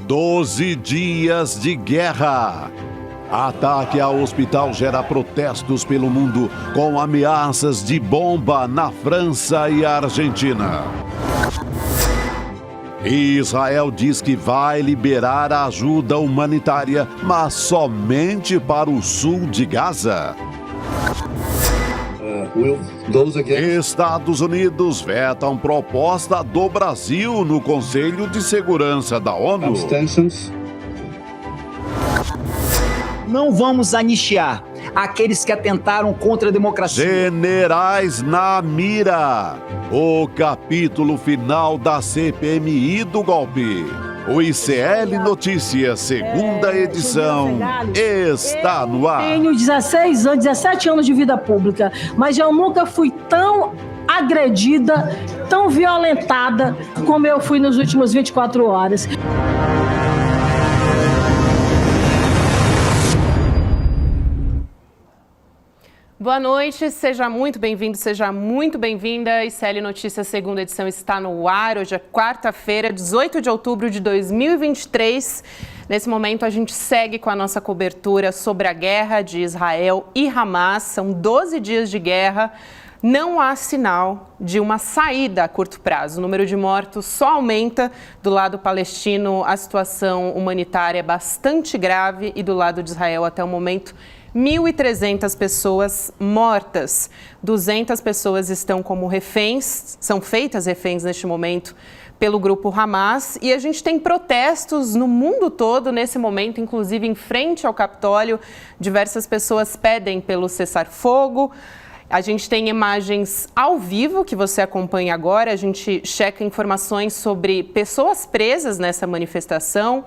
12 dias de guerra. Ataque ao hospital gera protestos pelo mundo com ameaças de bomba na França e Argentina. Israel diz que vai liberar a ajuda humanitária, mas somente para o sul de Gaza. Estados Unidos vetam proposta do Brasil no Conselho de Segurança da ONU. Não vamos anistiar aqueles que atentaram contra a democracia. Generais na mira. O capítulo final da CPMI do golpe. O ICL Notícias, segunda edição, está no ar. Tenho 17 anos de vida pública, mas eu nunca fui tão agredida, tão violentada como eu fui nos últimos 24 horas. Boa noite, seja muito bem-vindo, seja muito bem-vinda. ICL Notícias, segunda edição, está no ar. Hoje é quarta-feira, 18 de outubro de 2023. Nesse momento, a gente segue com a nossa cobertura sobre a guerra de Israel e Hamas. São 12 dias de guerra. Não há sinal de uma saída a curto prazo. O número de mortos só aumenta. Do lado palestino, a situação humanitária é bastante grave e do lado de Israel, até o momento, 1.300 pessoas mortas, 200 pessoas estão como reféns, são feitas reféns neste momento pelo grupo Hamas, e a gente tem protestos no mundo todo nesse momento, inclusive em frente ao Capitólio. Diversas pessoas pedem pelo cessar-fogo. A gente tem imagens ao vivo que você acompanha agora, a gente checa informações sobre pessoas presas nessa manifestação.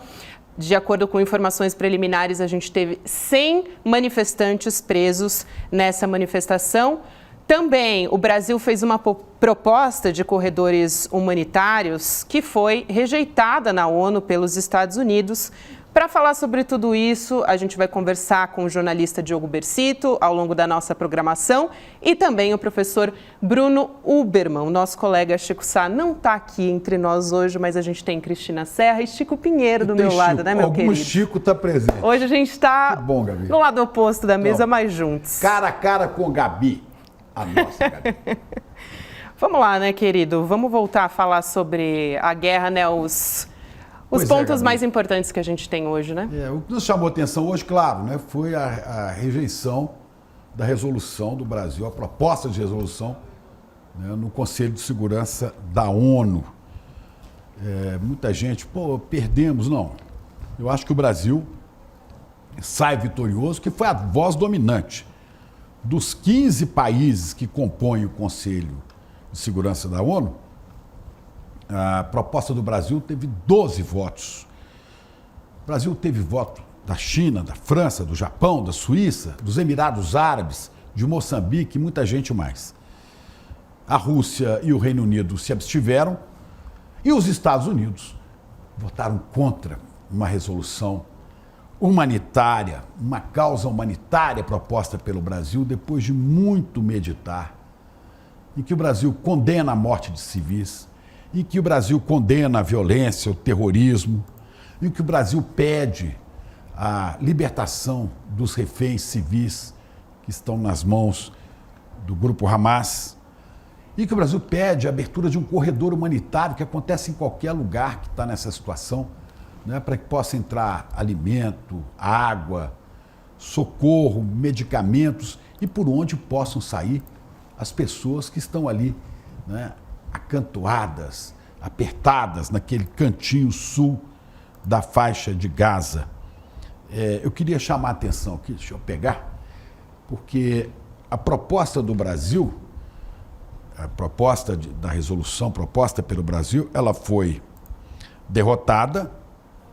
De acordo com informações preliminares, a gente teve 100 manifestantes presos nessa manifestação. Também o Brasil fez uma proposta de corredores humanitários que foi rejeitada na ONU pelos Estados Unidos. Para falar sobre tudo isso, a gente vai conversar com o jornalista Diogo Bersito ao longo da nossa programação e também o professor Bruno Uberman. O nosso colega Chico Sá não está aqui entre nós hoje, mas a gente tem Cristina Serra e Chico Pinheiro do meu lado, né, meu querido? O Chico está presente. Hoje a gente está no lado oposto da mesa, mas juntos. Cara a cara com Gabi, a nossa Gabi. Vamos lá, né, querido? Vamos voltar a falar sobre a guerra, né, os pontos mais importantes que a gente tem hoje, né? O que nos chamou a atenção hoje, claro, né, foi a rejeição da resolução do Brasil, a proposta de resolução, né, no Conselho de Segurança da ONU. Muita gente, perdemos. Não. Eu acho que o Brasil sai vitorioso, que foi a voz dominante. Dos 15 países que compõem o Conselho de Segurança da ONU, a proposta do Brasil teve 12 votos. O Brasil teve voto da China, da França, do Japão, da Suíça, dos Emirados Árabes, de Moçambique e muita gente mais. A Rússia e o Reino Unido se abstiveram e os Estados Unidos votaram contra uma resolução humanitária, uma causa humanitária proposta pelo Brasil depois de muito meditar, em que o Brasil condena a morte de civis, em que o Brasil condena a violência, o terrorismo, em que o Brasil pede a libertação dos reféns civis que estão nas mãos do grupo Hamas, e que o Brasil pede a abertura de um corredor humanitário que acontece em qualquer lugar que está nessa situação, né, para que possa entrar alimento, água, socorro, medicamentos e por onde possam sair as pessoas que estão ali, né, acantoadas, apertadas naquele cantinho sul da faixa de Gaza. Eu queria chamar a atenção aqui, deixa eu pegar, porque a proposta do Brasil, a proposta da resolução proposta pelo Brasil, ela foi derrotada,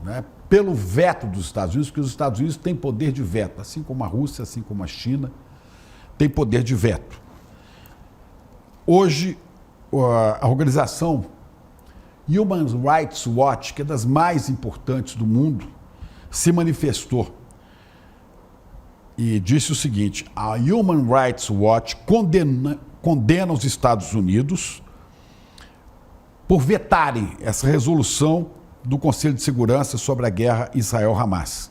né, pelo veto dos Estados Unidos, porque os Estados Unidos têm poder de veto, assim como a Rússia, assim como a China, tem poder de veto. Hoje, a organização Human Rights Watch, que é das mais importantes do mundo, se manifestou e disse o seguinte: a Human Rights Watch condena os Estados Unidos por vetarem essa resolução do Conselho de Segurança sobre a guerra Israel-Hamas.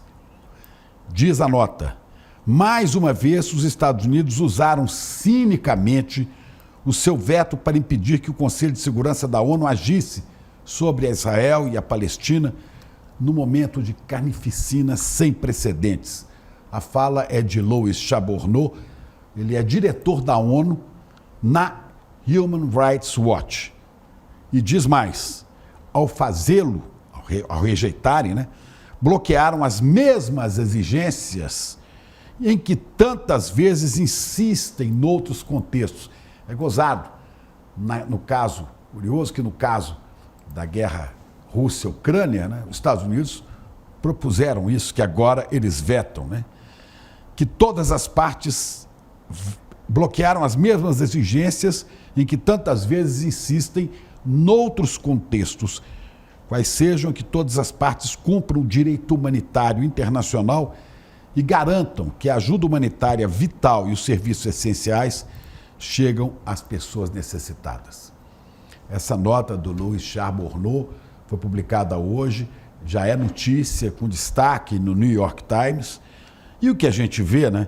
Diz a nota: mais uma vez os Estados Unidos usaram cinicamente o seu veto para impedir que o Conselho de Segurança da ONU agisse sobre Israel e a Palestina no momento de carnificina sem precedentes. A fala é de Louis Chabourneau, ele é diretor da ONU na Human Rights Watch. E diz mais: ao fazê-lo, ao rejeitarem, né, bloquearam as mesmas exigências em que tantas vezes insistem noutros contextos. É gozado, no caso, curioso que no caso da guerra Rússia-Ucrânia, né, os Estados Unidos propuseram isso, que agora eles vetam, né, que todas as partes bloquearam as mesmas exigências em que tantas vezes insistem noutros contextos, quais sejam, que todas as partes cumpram o direito humanitário internacional e garantam que a ajuda humanitária vital e os serviços essenciais chegam às pessoas necessitadas. Essa nota do Louis Chabourneau foi publicada hoje, já é notícia com destaque no New York Times, e o que a gente vê, né,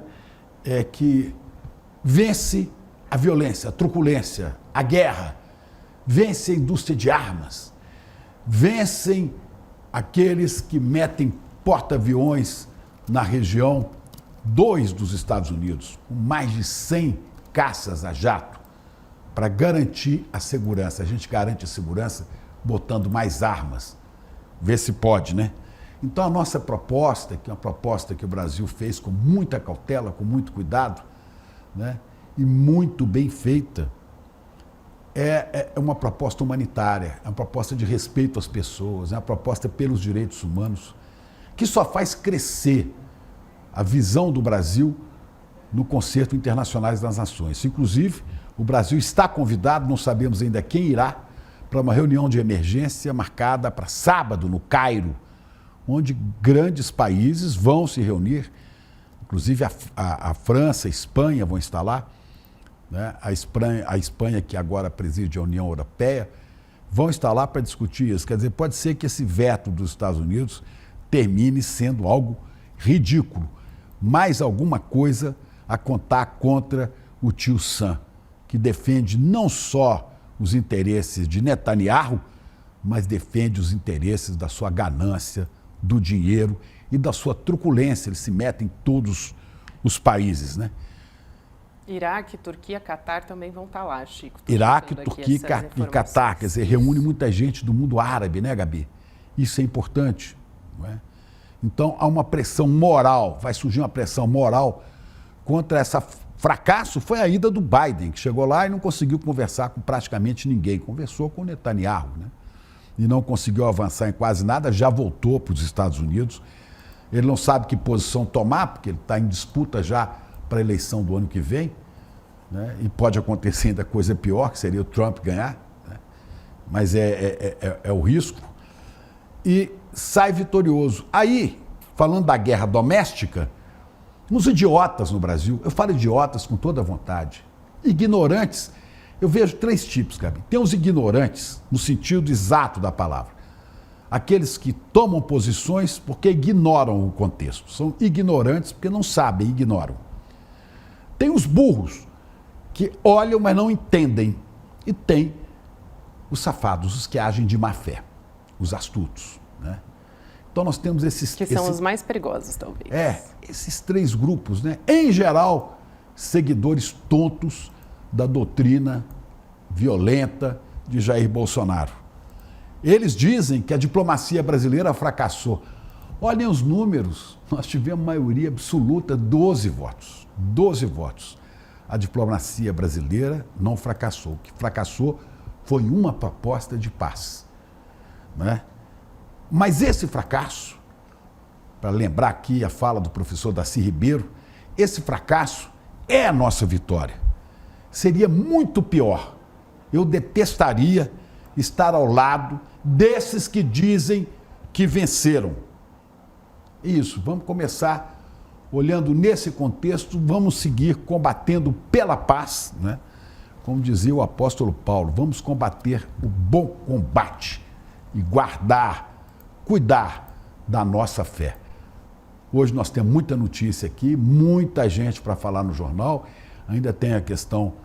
é que vence a violência, a truculência, a guerra, vence a indústria de armas, vencem aqueles que metem porta-aviões na região 2 dos Estados Unidos, com mais de 100 caças a jato, para garantir a segurança. A gente garante a segurança botando mais armas. Vê se pode, né? Então a nossa proposta, que é uma proposta que o Brasil fez com muita cautela, com muito cuidado, né, e muito bem feita, é uma proposta humanitária, é uma proposta de respeito às pessoas, é uma proposta pelos direitos humanos, que só faz crescer a visão do Brasil no Concerto Internacionais das Nações. Inclusive, o Brasil está convidado, não sabemos ainda quem irá, para uma reunião de emergência marcada para sábado, no Cairo, onde grandes países vão se reunir, inclusive a França, a Espanha vão estar lá, né? A Espanha, que agora preside a União Europeia, vão estar lá para discutir isso. Quer dizer, pode ser que esse veto dos Estados Unidos termine sendo algo ridículo, mais alguma coisa a contar contra o tio Sam, que defende não só os interesses de Netanyahu, mas defende os interesses da sua ganância, do dinheiro e da sua truculência. Ele se mete em todos os países, né? Iraque, Turquia, Catar também vão estar lá, Chico. Iraque, Turquia e Catar, quer dizer, reúne muita gente do mundo árabe, né, Gabi? Isso é importante, não é? Então há uma pressão moral, vai surgir uma pressão moral contra esse fracasso. Foi a ida do Biden, que chegou lá e não conseguiu conversar com praticamente ninguém. Conversou com o Netanyahu, né? E não conseguiu avançar em quase nada, já voltou para os Estados Unidos. Ele não sabe que posição tomar, porque ele está em disputa já para a eleição do ano que vem, né? E pode acontecer ainda coisa pior, que seria o Trump ganhar, né? Mas é o risco. E sai vitorioso. Aí, falando da guerra doméstica, uns idiotas no Brasil, eu falo idiotas com toda a vontade, ignorantes, eu vejo 3 tipos, Gabi. Tem os ignorantes, no sentido exato da palavra. Aqueles que tomam posições porque ignoram o contexto. São ignorantes porque não sabem, ignoram. Tem os burros, que olham, mas não entendem. E tem os safados, os que agem de má fé, os astutos, né? Então nós temos esses... Que são os mais perigosos, talvez. Esses 3 grupos, né? Em geral, seguidores tontos da doutrina violenta de Jair Bolsonaro. Eles dizem que a diplomacia brasileira fracassou. Olhem os números, nós tivemos maioria absoluta, 12 votos. 12 votos. A diplomacia brasileira não fracassou. O que fracassou foi uma proposta de paz, né? Mas esse fracasso, para lembrar aqui a fala do professor Darcy Ribeiro, esse fracasso é a nossa vitória. Seria muito pior. Eu detestaria estar ao lado desses que dizem que venceram. Isso, vamos começar olhando nesse contexto, vamos seguir combatendo pela paz, né? Como dizia o apóstolo Paulo, vamos combater o bom combate e guardar cuidar da nossa fé. Hoje nós temos muita notícia aqui, muita gente para falar no jornal. Ainda tem a questão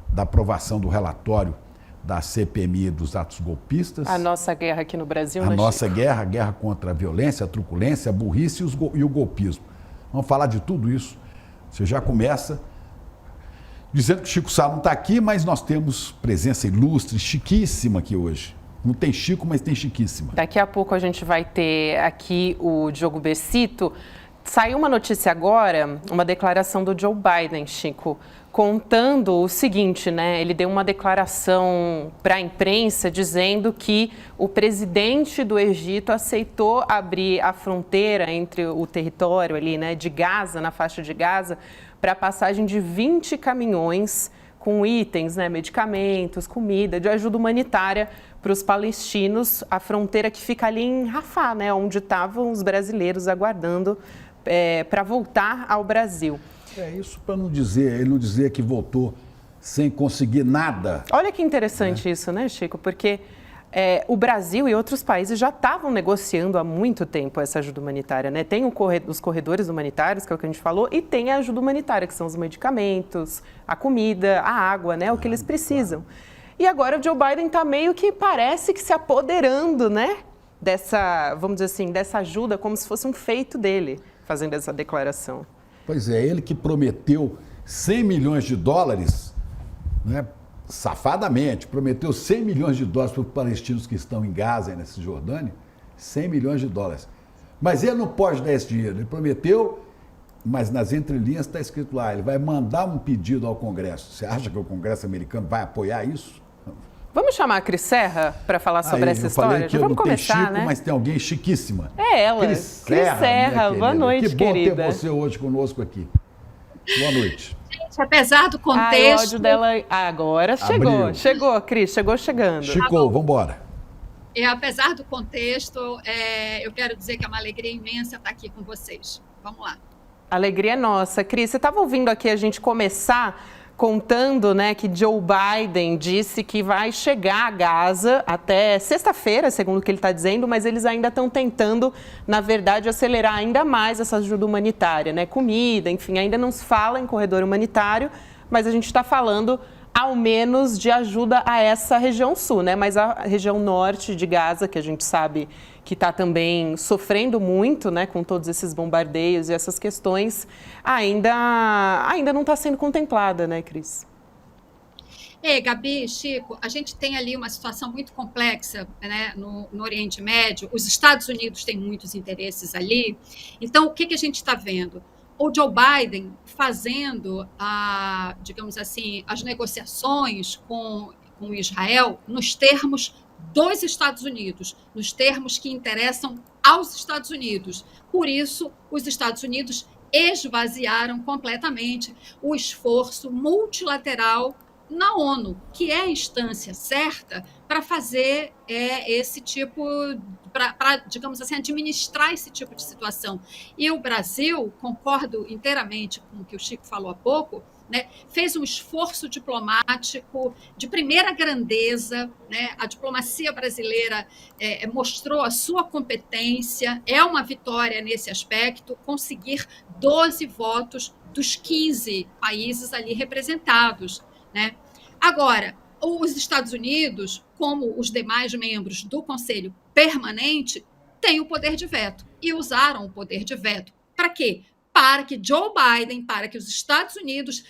da aprovação do relatório da CPMI dos atos golpistas. A nossa guerra aqui no Brasil, A né, nossa Chico? guerra, a guerra contra a violência, a truculência, a burrice e o golpismo. Vamos falar de tudo isso. Você já começa dizendo que o Chico Sá não está aqui, mas nós temos presença ilustre, chiquíssima aqui hoje. Não tem Chico, mas tem chiquíssima. Daqui a pouco a gente vai ter aqui o Diogo Becito. Saiu uma notícia agora, uma declaração do Joe Biden, Chico, contando o seguinte, né? Ele deu uma declaração para a imprensa dizendo que o presidente do Egito aceitou abrir a fronteira entre o território ali, né, de Gaza, na faixa de Gaza, para a passagem de 20 caminhões com itens, né, medicamentos, comida, de ajuda humanitária para os palestinos, a fronteira que fica ali em Rafah, né, onde estavam os brasileiros aguardando para voltar ao Brasil. É isso para não dizer, ele não dizer que voltou sem conseguir nada. Olha que interessante isso, né, Chico? Porque o Brasil e outros países já estavam negociando há muito tempo essa ajuda humanitária, né? Tem os corredores humanitários, que é o que a gente falou, e tem a ajuda humanitária, que são os medicamentos, a comida, a água, né? O que eles precisam. E agora o Joe Biden está meio que parece que se apoderando, né? Dessa, vamos dizer assim, dessa ajuda, como se fosse um feito dele, fazendo essa declaração. Pois é, ele que prometeu 100 milhões de dólares, né, safadamente, prometeu 100 milhões de dólares para os palestinos que estão em Gaza e na Cisjordânia, 100 milhões de dólares. Mas ele não pode dar esse dinheiro, ele prometeu, mas nas entrelinhas está escrito lá, ele vai mandar um pedido ao Congresso. Você acha que o Congresso americano vai apoiar isso? Vamos chamar a Cris Serra para falar sobre essa história? Falei que Vamos não começar, tem Chico, né? mas tem alguém chiquíssima. É ela, Cris Serra, Serra. Boa noite, que bom querida. ter você hoje conosco aqui. Boa noite. Gente, apesar do Ai, o contexto... ódio dela... Agora chegou, Abriu. chegou, Cris, chegou chegando. Chico, vamos embora. apesar do contexto, eu quero dizer que é uma alegria imensa estar aqui com vocês. Vamos lá. A alegria é nossa. Cris, você estava ouvindo aqui a gente começar contando, né, que Joe Biden disse que vai chegar a Gaza até sexta-feira, segundo o que ele está dizendo, mas eles ainda estão tentando, na verdade, acelerar ainda mais essa ajuda humanitária, né? Comida, enfim, ainda não se fala em corredor humanitário, mas a gente está falando ao menos de ajuda a essa região sul, né? Mas a região norte de Gaza, que a gente sabe que está também sofrendo muito, né, com todos esses bombardeios e essas questões, ainda não está sendo contemplada, né, Cris? Gabi, Chico, a gente tem ali uma situação muito complexa, né, no Oriente Médio. Os Estados Unidos têm muitos interesses ali. Então, o que a gente está vendo? O Joe Biden fazendo, digamos assim, as negociações com Israel nos termos dos Estados Unidos, nos termos que interessam aos Estados Unidos. Por isso, os Estados Unidos esvaziaram completamente o esforço multilateral na ONU, que é a instância certa para fazer esse tipo, para, digamos assim, administrar esse tipo de situação. E o Brasil, concordo inteiramente com o que o Chico falou há pouco, né, fez um esforço diplomático de primeira grandeza, né? A diplomacia brasileira mostrou a sua competência, é uma vitória nesse aspecto, conseguir 12 votos dos 15 países ali representados, né? Agora, os Estados Unidos, como os demais membros do Conselho Permanente, têm o poder de veto e usaram o poder de veto. Para quê? Para que Joe Biden, para que os Estados Unidos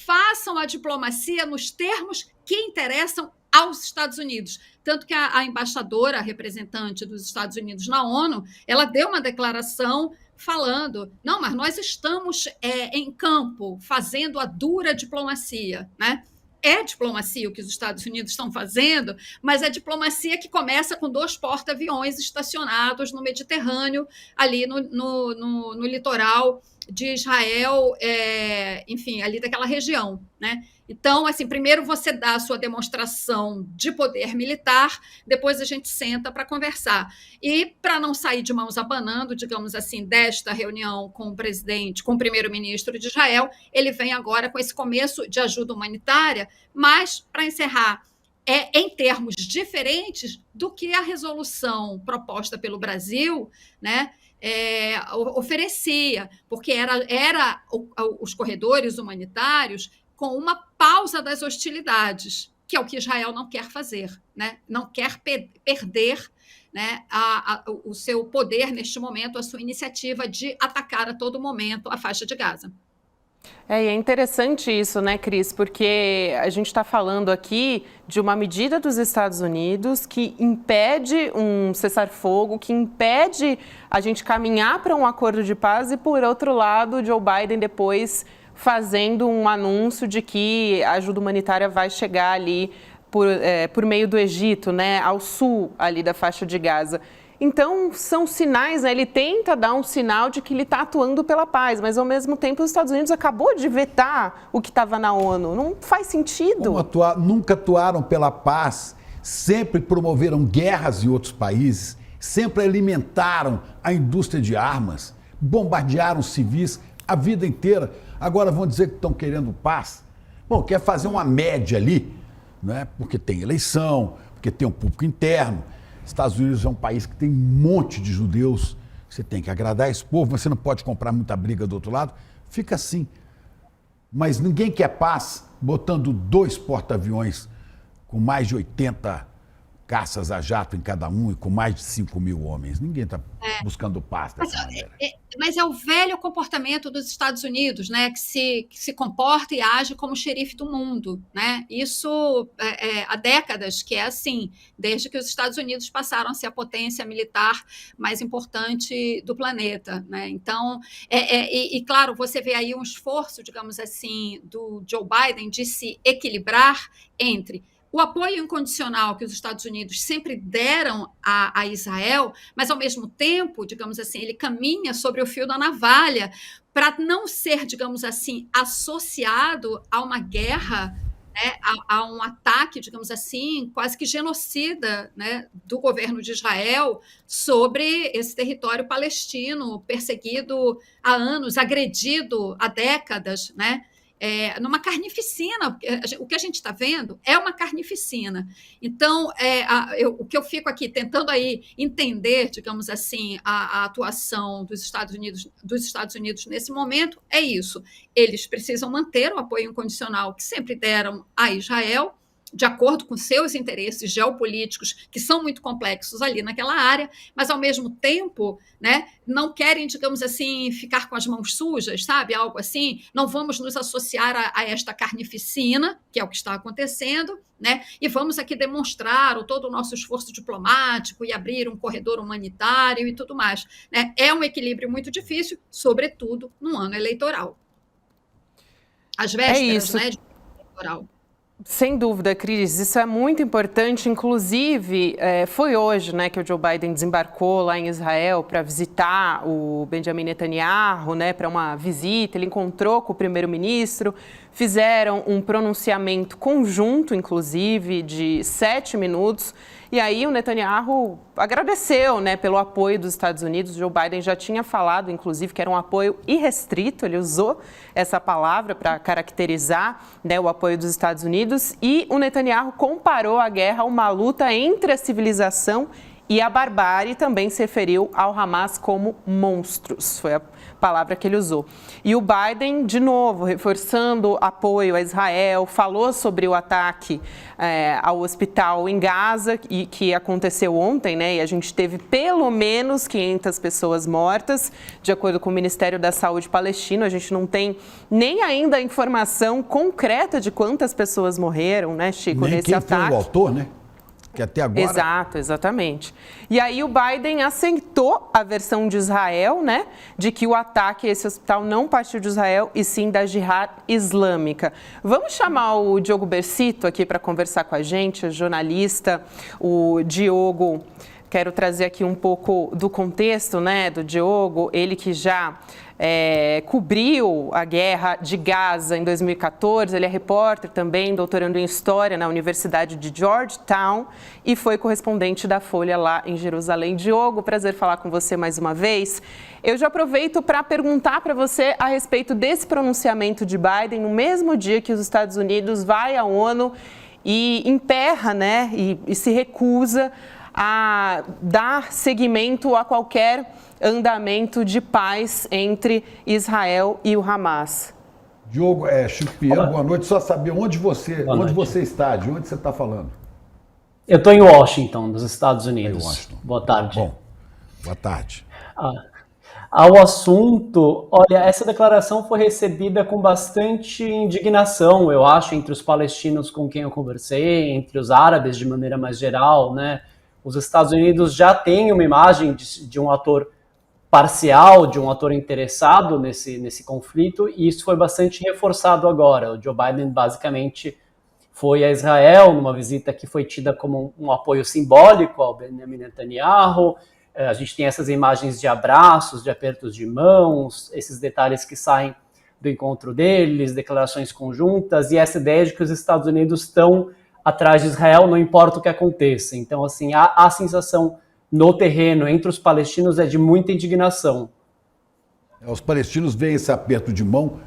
façam a diplomacia nos termos que interessam aos Estados Unidos. Tanto que a embaixadora, a representante dos Estados Unidos na ONU, ela deu uma declaração falando, não, mas nós estamos em campo, fazendo a dura diplomacia, né? É diplomacia o que os Estados Unidos estão fazendo, mas é diplomacia que começa com 2 porta-aviões estacionados no Mediterrâneo, ali no litoral de Israel, enfim, ali daquela região, né? Então, assim, primeiro você dá a sua demonstração de poder militar, depois a gente senta para conversar. E para não sair de mãos abanando, digamos assim, desta reunião com o presidente, com o primeiro-ministro de Israel, ele vem agora com esse começo de ajuda humanitária, mas, para encerrar, em termos diferentes do que a resolução proposta pelo Brasil, né, oferecia, porque era os corredores humanitários com uma pausa das hostilidades, que é o que Israel não quer fazer, né? Não quer perder, né, o seu poder neste momento, a sua iniciativa de atacar a todo momento a faixa de Gaza. E é interessante isso, né, Cris? Porque a gente está falando aqui de uma medida dos Estados Unidos que impede um cessar-fogo, que impede a gente caminhar para um acordo de paz e, por outro lado, Joe Biden depois fazendo um anúncio de que a ajuda humanitária vai chegar ali por meio do Egito, né, ao sul ali da faixa de Gaza. Então, são sinais, né? Ele tenta dar um sinal de que ele está atuando pela paz, mas, ao mesmo tempo, os Estados Unidos acabou de vetar o que estava na ONU. Não faz sentido. Nunca atuaram pela paz, sempre promoveram guerras em outros países, sempre alimentaram a indústria de armas, bombardearam civis a vida inteira. Agora vão dizer que estão querendo paz? Bom, quer fazer uma média ali, né? Porque tem eleição, porque tem um público interno. Estados Unidos é um país que tem um monte de judeus, você tem que agradar esse povo, mas você não pode comprar muita briga do outro lado. Fica assim. Mas ninguém quer paz botando 2 porta-aviões com mais de 80 caças a jato em cada um e com mais de 5 mil homens. Ninguém está buscando paz dessa maneira. Mas é o velho comportamento dos Estados Unidos, né, que se comporta e age como xerife do mundo, né? Isso há décadas que é assim, desde que os Estados Unidos passaram a ser a potência militar mais importante do planeta, né? Então, claro, você vê aí um esforço, digamos assim, do Joe Biden de se equilibrar entre o apoio incondicional que os Estados Unidos sempre deram a Israel, mas, ao mesmo tempo, digamos assim, ele caminha sobre o fio da navalha para não ser, digamos assim, associado a uma guerra, né, a um ataque, digamos assim, quase que genocida, né, do governo de Israel sobre esse território palestino, perseguido há anos, agredido há décadas, né? Numa carnificina, o que a gente está vendo é uma carnificina. Então, o que eu fico aqui tentando aí entender, digamos assim, a atuação dos Estados Unidos nesse momento é isso. Eles precisam manter o apoio incondicional que sempre deram a Israel, de acordo com seus interesses geopolíticos, que são muito complexos ali naquela área, mas, ao mesmo tempo, né, não querem, digamos assim, ficar com as mãos sujas, sabe? Algo assim, não vamos nos associar a esta carnificina, que é o que está acontecendo, né? E vamos aqui demonstrar todo o nosso esforço diplomático e abrir um corredor humanitário e tudo mais, né? É um equilíbrio muito difícil, sobretudo no ano eleitoral. Às vésperas, né, de eleitoral. Sem dúvida, Cris, isso é muito importante. Inclusive, foi hoje, né, que o Joe Biden desembarcou lá em Israel para visitar o Benjamin Netanyahu, né, para uma visita. Ele encontrou com o primeiro-ministro, fizeram um pronunciamento conjunto, inclusive, de 7 minutos. E aí o Netanyahu agradeceu, né, pelo apoio dos Estados Unidos. O Joe Biden já tinha falado, inclusive, que era um apoio irrestrito. Ele usou essa palavra para caracterizar, né, o apoio dos Estados Unidos. E o Netanyahu comparou a guerra a uma luta entre a civilização e a barbárie, também se referiu ao Hamas como monstros, foi a palavra que ele usou. E o Biden, de novo, reforçando apoio a Israel, falou sobre o ataque ao hospital em Gaza, e que aconteceu ontem, né? E a gente teve pelo menos 500 pessoas mortas, de acordo com o Ministério da Saúde palestino. A gente não tem nem ainda a informação concreta de quantas pessoas morreram, né, Chico, nem nesse quem ataque. Foi o autor, né? Que até agora... Exato, exatamente. E aí o Biden aceitou a versão de Israel, né, de que o ataque a esse hospital não partiu de Israel e sim da Jihad Islâmica. Vamos chamar o Diogo Bersito aqui para conversar com a gente, o jornalista, o Diogo. Quero trazer aqui um pouco do contexto, né, do Diogo, ele que já cobriu a guerra de Gaza em 2014, ele é repórter também, doutorando em História na Universidade de Georgetown e foi correspondente da Folha lá em Jerusalém. Diogo, prazer falar com você mais uma vez. Eu já aproveito para perguntar para você a respeito desse pronunciamento de Biden no mesmo dia que os Estados Unidos vai à ONU e emperra, né, e se recusa a dar seguimento a qualquer andamento de paz entre Israel e o Hamas. Diogo, Chico Pinheiro, boa noite. Só saber onde você está, de onde você está falando. Eu estou em Washington, dos Estados Unidos. Washington. Boa tarde. Bom, boa tarde. Ao assunto, olha, essa declaração foi recebida com bastante indignação, eu acho, entre os palestinos com quem eu conversei, entre os árabes de maneira mais geral, né? Os Estados Unidos já têm uma imagem de um ator parcial, de um ator interessado nesse conflito, e isso foi bastante reforçado agora. O Joe Biden basicamente foi a Israel numa visita que foi tida como um apoio simbólico ao Benjamin Netanyahu. A gente tem essas imagens de abraços, de apertos de mãos, esses detalhes que saem do encontro deles, declarações conjuntas, e essa ideia de que os Estados Unidos estão atrás de Israel, não importa o que aconteça. Então, assim, a sensação no terreno entre os palestinos é de muita indignação. Os palestinos veem esse aperto de mão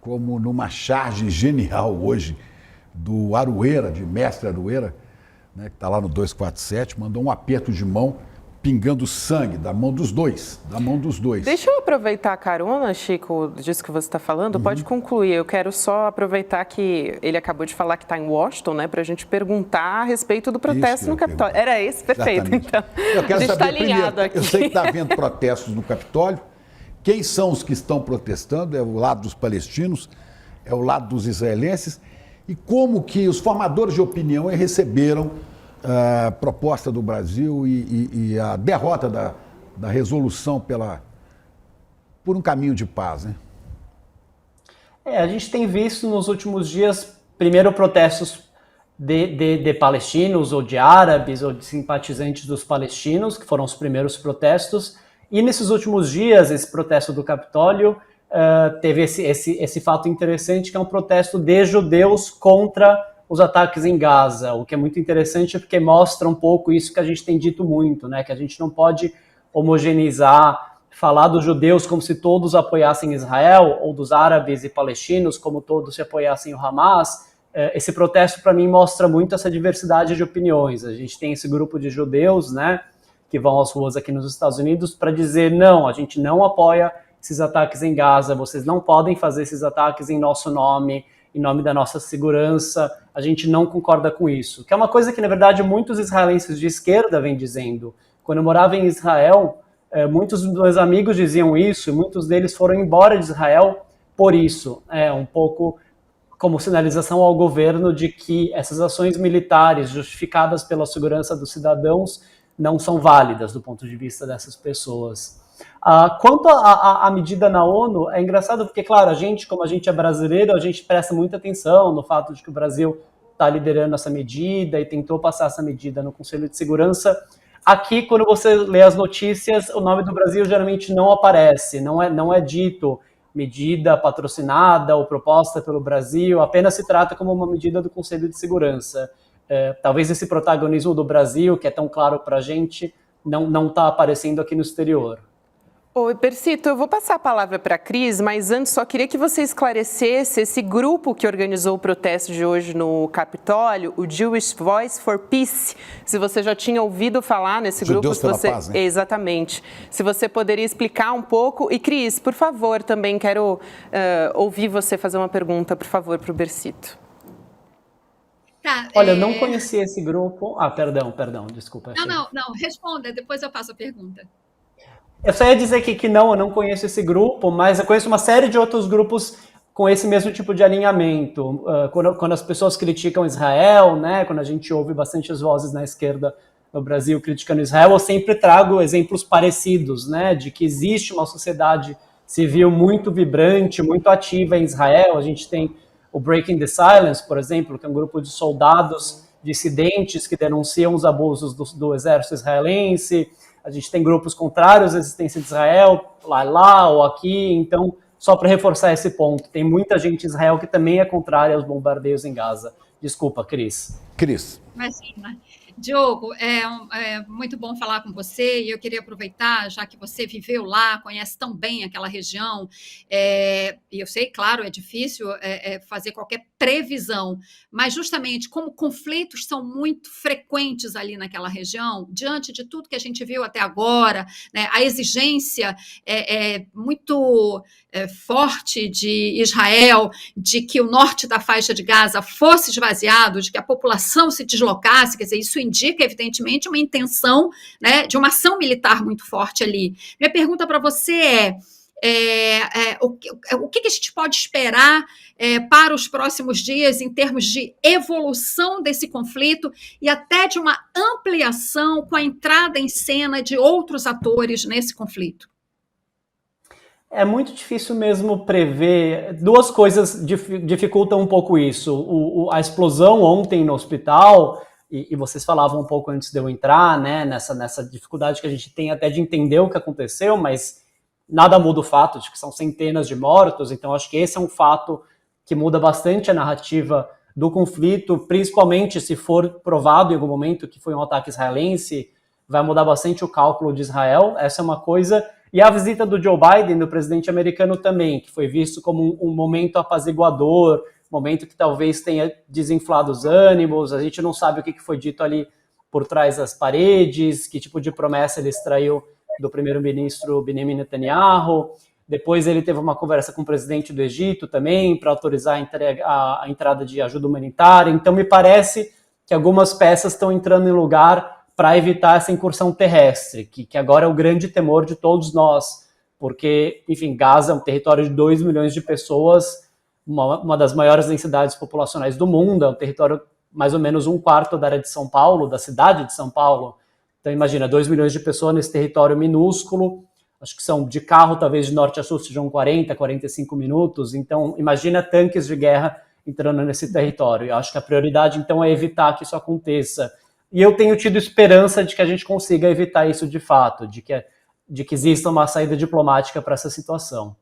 como numa charge genial hoje do Arueira, de Mestre Arueira, né, que está lá no 247, mandou um aperto de mão pingando sangue da mão dos dois, Deixa eu aproveitar a carona, Chico, disso que você está falando, pode concluir. Eu quero só aproveitar que ele acabou de falar que está em Washington, né, para a gente perguntar a respeito do protesto no Capitólio. Era esse? Perfeito. Exatamente. Então, eu quero a gente está alinhado primeiro, aqui. eu sei que está havendo protestos no Capitólio. Quem são os que estão protestando? É o lado dos palestinos, é o lado dos israelenses. E como que os formadores de opinião receberam a proposta do Brasil e a derrota da resolução por um caminho de paz, né? A gente tem visto nos últimos dias, primeiro, protestos de palestinos, ou de árabes, ou de simpatizantes dos palestinos, que foram os primeiros protestos, e nesses últimos dias, esse protesto do Capitólio teve esse fato interessante, que é um protesto de judeus contra os ataques em Gaza, o que é muito interessante porque mostra um pouco isso que a gente tem dito muito, né? Que a gente não pode homogeneizar, falar dos judeus como se todos apoiassem Israel, ou dos árabes e palestinos como todos se apoiassem o Hamas. Esse protesto, para mim, mostra muito essa diversidade de opiniões. A gente tem esse grupo de judeus, né, que vão às ruas aqui nos Estados Unidos para dizer, não, a gente não apoia esses ataques em Gaza, vocês não podem fazer esses ataques em nosso nome, em nome da nossa segurança, a gente não concorda com isso. Que é uma coisa que, na verdade, muitos israelenses de esquerda vêm dizendo. Quando eu morava em Israel, muitos dos meus amigos diziam isso, e muitos deles foram embora de Israel por isso. Um pouco como sinalização ao governo de que essas ações militares justificadas pela segurança dos cidadãos não são válidas do ponto de vista dessas pessoas. Quanto à medida na ONU, é engraçado porque, claro, como a gente é brasileiro, a gente presta muita atenção no fato de que o Brasil está liderando essa medida e tentou passar essa medida no Conselho de Segurança. Aqui, quando você lê as notícias, o nome do Brasil geralmente não aparece, não é dito medida patrocinada ou proposta pelo Brasil, apenas se trata como uma medida do Conselho de Segurança. Talvez esse protagonismo do Brasil, que é tão claro para a gente, não está aparecendo aqui no exterior. Oi, Persito, eu vou passar a palavra para a Cris, mas antes só queria que você esclarecesse esse grupo que organizou o protesto de hoje no Capitólio, o Jewish Voice for Peace. Se você já tinha ouvido falar nesse grupo, Judeus pela Paz, né? Exatamente. Se você poderia explicar um pouco. E Cris, por favor, também quero ouvir você fazer uma pergunta, por favor, para o Persito. Tá, Olha, eu não conhecia esse grupo. Perdão, desculpa. Não, responda, depois eu faço a pergunta. Eu só ia dizer que não, eu não conheço esse grupo, mas eu conheço uma série de outros grupos com esse mesmo tipo de alinhamento. Quando as pessoas criticam Israel, né, quando a gente ouve bastante as vozes na esquerda no Brasil criticando Israel, eu sempre trago exemplos parecidos, né, de que existe uma sociedade civil muito vibrante, muito ativa em Israel. A gente tem o Breaking the Silence, por exemplo, que é um grupo de soldados dissidentes que denunciam os abusos do exército israelense. A gente tem grupos contrários à existência de Israel, lá ou aqui. Então, só para reforçar esse ponto, tem muita gente em Israel que também é contrária aos bombardeios em Gaza. Desculpa, Cris. Imagina. Diogo, é muito bom falar com você e eu queria aproveitar, já que você viveu lá, conhece tão bem aquela região, e eu sei, claro, é difícil fazer qualquer previsão, mas justamente como conflitos são muito frequentes ali naquela região, diante de tudo que a gente viu até agora, né, a exigência muito forte de Israel de que o norte da faixa de Gaza fosse esvaziado, de que a população se deslocasse, quer dizer, isso indica, evidentemente, uma intenção, né, de uma ação militar muito forte ali. Minha pergunta para você o que a gente pode esperar para os próximos dias em termos de evolução desse conflito e até de uma ampliação com a entrada em cena de outros atores nesse conflito? É muito difícil mesmo prever. Duas coisas dificultam um pouco isso. A explosão ontem no hospital, e vocês falavam um pouco antes de eu entrar, né, nessa dificuldade que a gente tem até de entender o que aconteceu, mas nada muda o fato de que são centenas de mortos, então acho que esse é um fato que muda bastante a narrativa do conflito, principalmente se for provado em algum momento que foi um ataque israelense, vai mudar bastante o cálculo de Israel, essa é uma coisa. E a visita do Joe Biden, do presidente americano também, que foi visto como um momento apaziguador, momento que talvez tenha desinflado os ânimos, a gente não sabe o que foi dito ali por trás das paredes, que tipo de promessa ele extraiu do primeiro-ministro Benjamin Netanyahu. Depois ele teve uma conversa com o presidente do Egito também, para autorizar a entrada de ajuda humanitária. Então me parece que algumas peças estão entrando em lugar para evitar essa incursão terrestre, que agora é o grande temor de todos nós, porque, enfim, Gaza é um território de 2 milhões de pessoas, uma das maiores densidades populacionais do mundo, é um território mais ou menos 1/4 da área de São Paulo, da cidade de São Paulo. Então imagina, 2 milhões de pessoas nesse território minúsculo, acho que são de carro, talvez de norte a sul sejam 40, 45 minutos, então imagina tanques de guerra entrando nesse território. Eu acho que a prioridade então é evitar que isso aconteça. E eu tenho tido esperança de que a gente consiga evitar isso de fato, de que exista uma saída diplomática para essa situação.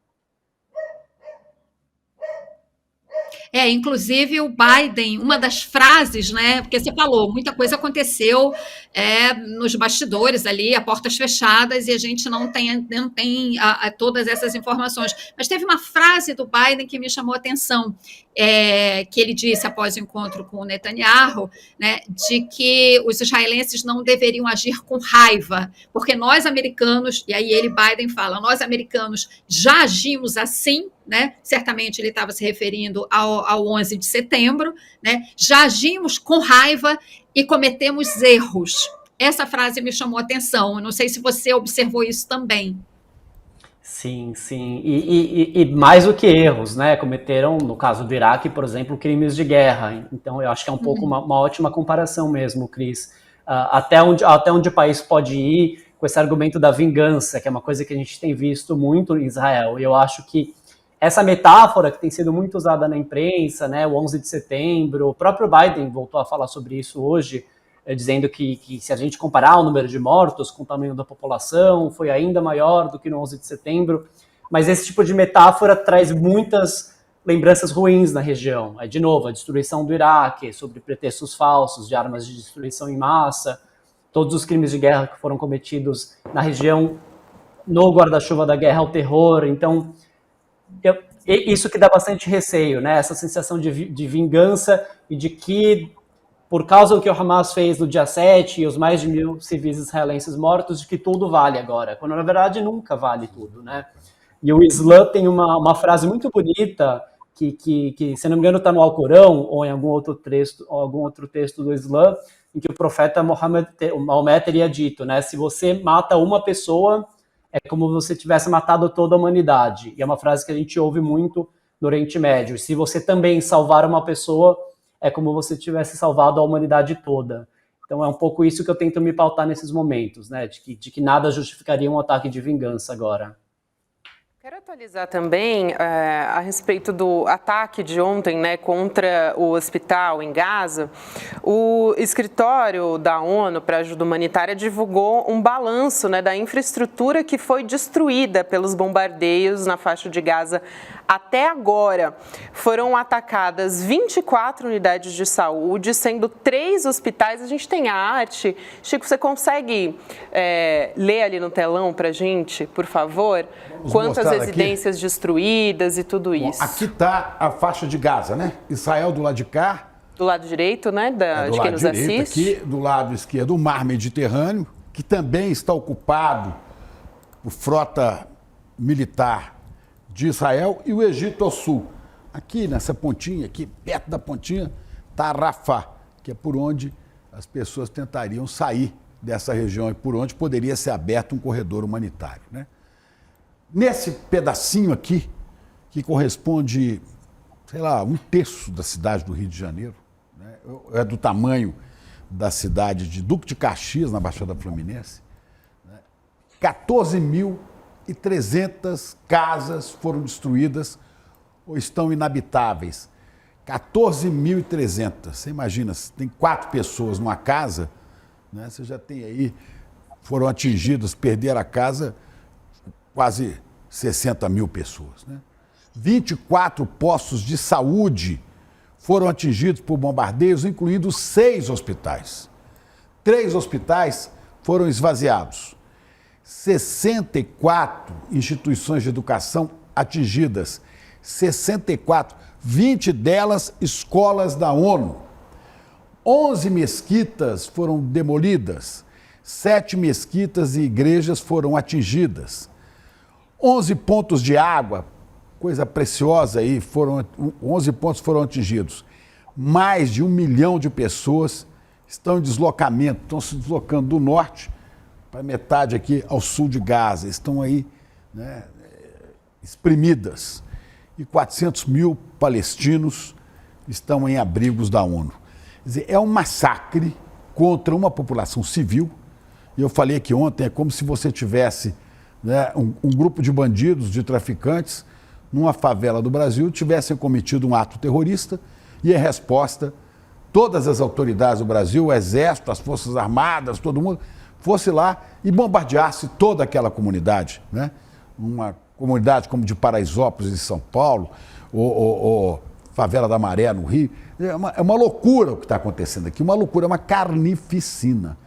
Inclusive o Biden, uma das frases, né, porque você falou, muita coisa aconteceu nos bastidores ali, a portas fechadas, e a gente não tem todas essas informações. Mas teve uma frase do Biden que me chamou a atenção, que ele disse após o encontro com o Netanyahu, né, de que os israelenses não deveriam agir com raiva, porque nós americanos, e aí Biden fala, nós americanos já agimos assim, né? Certamente ele estava se referindo ao 11 de setembro, né? Já agimos com raiva e cometemos erros. Essa frase me chamou a atenção, eu não sei se você observou isso também. Sim, e mais do que erros, né? Cometeram, no caso do Iraque, por exemplo, crimes de guerra. Então eu acho que é um pouco uma ótima comparação mesmo, Cris. Até onde o país pode ir com esse argumento da vingança, que é uma coisa que a gente tem visto muito em Israel. E eu acho que essa metáfora que tem sido muito usada na imprensa, né, o 11 de setembro, o próprio Biden voltou a falar sobre isso hoje, dizendo que se a gente comparar o número de mortos com o tamanho da população, foi ainda maior do que no 11 de setembro, mas esse tipo de metáfora traz muitas lembranças ruins na região. De novo, a destruição do Iraque, sobre pretextos falsos de armas de destruição em massa, todos os crimes de guerra que foram cometidos na região no guarda-chuva da guerra ao terror. Então, isso que dá bastante receio, né? Essa sensação de vingança e de que, por causa do que o Hamas fez no dia 7 e os mais de 1.000 civis israelenses mortos, de que tudo vale agora, quando na verdade nunca vale tudo, né? E o Islã tem uma frase muito bonita que se não me engano está no Alcorão ou em algum outro texto do Islã, em que o profeta Maomé teria dito, né? Se você mata uma pessoa, é como se você tivesse matado toda a humanidade. E é uma frase que a gente ouve muito no Oriente Médio. Se você também salvar uma pessoa, é como se você tivesse salvado a humanidade toda. Então é um pouco isso que eu tento me pautar nesses momentos, né? De que nada justificaria um ataque de vingança agora. Quero atualizar também a respeito do ataque de ontem, né, contra o hospital em Gaza. O escritório da ONU para ajuda humanitária divulgou um balanço, né, da infraestrutura que foi destruída pelos bombardeios na faixa de Gaza até agora. Foram atacadas 24 unidades de saúde, sendo 3 hospitais. A gente tem a arte. Chico, você consegue ler ali no telão para a gente, por favor? Quantas residências destruídas e tudo isso. Bom, aqui está a faixa de Gaza, né? Israel do lado de cá. Do lado direito, né, de quem nos assiste. Aqui, do lado esquerdo, o Mar Mediterrâneo, que também está ocupado por frota militar de Israel, e o Egito ao sul. Aqui nessa pontinha, aqui perto da pontinha, está Rafah, que é por onde as pessoas tentariam sair dessa região e por onde poderia ser aberto um corredor humanitário, né? Nesse pedacinho aqui, que corresponde, sei lá, 1/3 da cidade do Rio de Janeiro, né? É do tamanho da cidade de Duque de Caxias, na Baixada Fluminense, né? 14.300 casas foram destruídas ou estão inabitáveis. 14.300. Você imagina, se tem 4 pessoas numa casa, né? Você já tem aí, foram atingidas, perderam a casa, quase 60 mil pessoas, né? 24 postos de saúde foram atingidos por bombardeios, incluindo 6 hospitais. 3 hospitais foram esvaziados. 64 instituições de educação atingidas. 64, 20 delas escolas da ONU. 11 mesquitas foram demolidas. 7 mesquitas e igrejas foram atingidas. 11 pontos de água, coisa preciosa aí, 11 pontos foram atingidos. Mais de 1 milhão de pessoas estão em deslocamento, estão se deslocando do norte para metade aqui ao sul de Gaza, estão aí, né, espremidas. E 400 mil palestinos estão em abrigos da ONU. Quer dizer, é um massacre contra uma população civil. E eu falei aqui ontem, é como se você tivesse, né, um grupo de bandidos, de traficantes, numa favela do Brasil, tivessem cometido um ato terrorista e, em resposta, todas as autoridades do Brasil, o Exército, as Forças Armadas, todo mundo, fosse lá e bombardeasse toda aquela comunidade, né? Uma comunidade como de Paraisópolis, em São Paulo, ou Favela da Maré, no Rio. É uma loucura o que está acontecendo aqui, uma loucura, uma carnificina.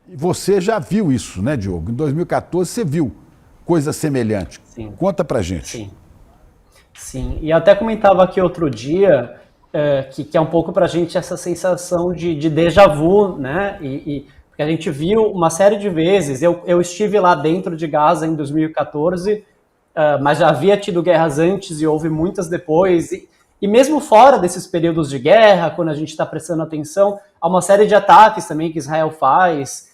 E você já viu isso, né, Diogo? Em 2014 você viu coisa semelhante. Sim. Conta pra gente. Sim. Sim, e até comentava aqui outro dia que é um pouco pra gente essa sensação de déjà vu, né? Porque a gente viu uma série de vezes, eu estive lá dentro de Gaza em 2014, mas já havia tido guerras antes e houve muitas depois, e mesmo fora desses períodos de guerra, quando a gente está prestando atenção, há uma série de ataques também que Israel faz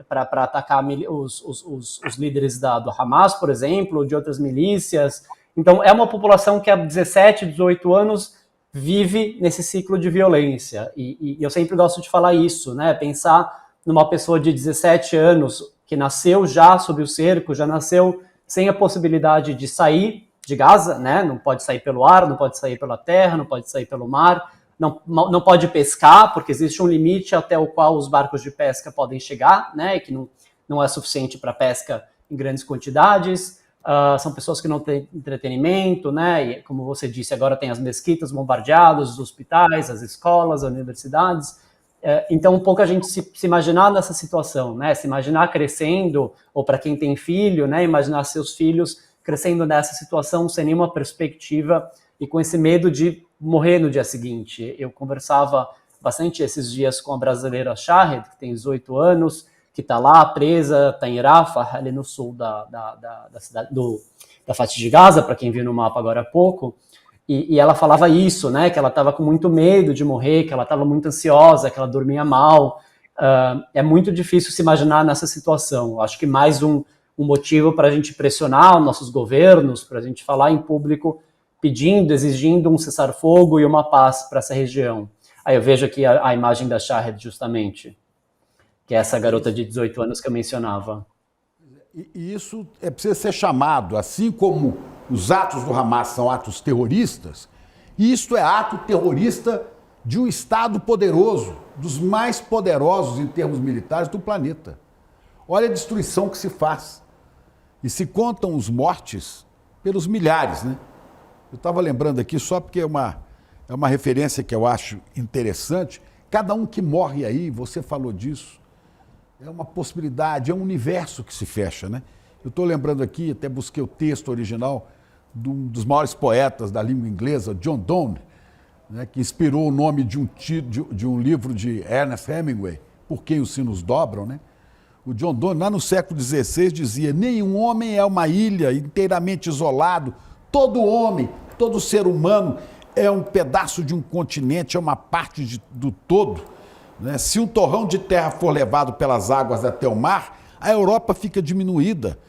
para atacar os líderes do Hamas, por exemplo, de outras milícias. Então é uma população que há 17, 18 anos vive nesse ciclo de violência, e eu sempre gosto de falar isso, né? Pensar numa pessoa de 17 anos que nasceu já sob o cerco, já nasceu sem a possibilidade de sair de Gaza, né? Não pode sair pelo ar, não pode sair pela terra, não pode sair pelo mar, não pode pescar, porque existe um limite até o qual os barcos de pesca podem chegar, né? Que não é suficiente para pesca em grandes quantidades. São pessoas que não têm entretenimento, né? E, como você disse, agora tem as mesquitas bombardeadas, os hospitais, as escolas, as universidades. Então, um pouco a gente se imaginar nessa situação, né? Se imaginar crescendo, ou para quem tem filho, né? Imaginar seus filhos crescendo nessa situação sem nenhuma perspectiva e com esse medo de morrer no dia seguinte. Eu conversava bastante esses dias com a brasileira Shahed, que tem 18 anos, que está lá presa, está em Rafah, ali no sul da cidade da faixa de Gaza, para quem viu no mapa agora há pouco, e ela falava isso, né, que ela estava com muito medo de morrer, que ela estava muito ansiosa, que ela dormia mal. É muito difícil se imaginar nessa situação. Acho que mais um motivo para a gente pressionar os nossos governos, para a gente falar em público, pedindo, exigindo um cessar-fogo e uma paz para essa região. Aí eu vejo aqui a imagem da Shahed, justamente, que é essa garota de 18 anos que eu mencionava. E isso precisa ser chamado, assim como os atos do Hamas são atos terroristas, isto é ato terrorista de um Estado poderoso, dos mais poderosos em termos militares do planeta. Olha a destruição que se faz. E se contam os mortes pelos milhares, né? Eu estava lembrando aqui só porque é uma referência que eu acho interessante. Cada um que morre aí, você falou disso, é uma possibilidade, é um universo que se fecha, né? Eu estou lembrando aqui, até busquei o texto original de um dos maiores poetas da língua inglesa, John Donne, né, que inspirou o nome de um livro de Ernest Hemingway, Por Quem os Sinos Dobram, né? O John Donne, lá no século XVI, dizia: nenhum homem é uma ilha inteiramente isolado, todo homem, todo ser humano é um pedaço de um continente, é uma parte do todo. Né? Se um torrão de terra for levado pelas águas até o mar, a Europa fica diminuída,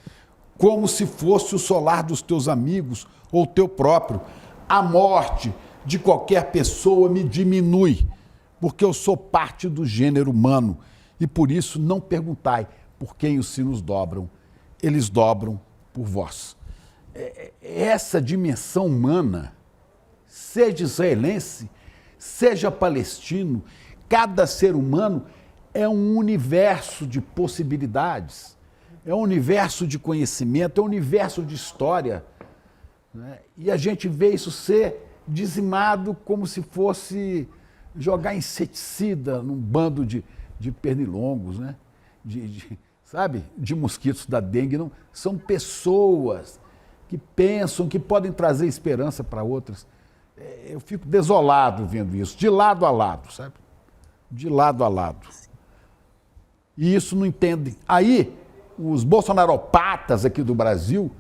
como se fosse o solar dos teus amigos ou teu próprio. A morte de qualquer pessoa me diminui, porque eu sou parte do gênero humano. E por isso não perguntai por quem os sinos dobram, eles dobram por vós. Essa dimensão humana, seja israelense, seja palestino, cada ser humano é um universo de possibilidades, é um universo de conhecimento, é um universo de história, né? E a gente vê isso ser dizimado como se fosse jogar inseticida num bando de pernilongos, né? Sabe? De mosquitos da dengue. Não, são pessoas que pensam, que podem trazer esperança para outras. Eu fico desolado vendo isso, de lado a lado, sabe? De lado a lado. E isso não entende. Aí, os bolsonaropatas aqui do Brasil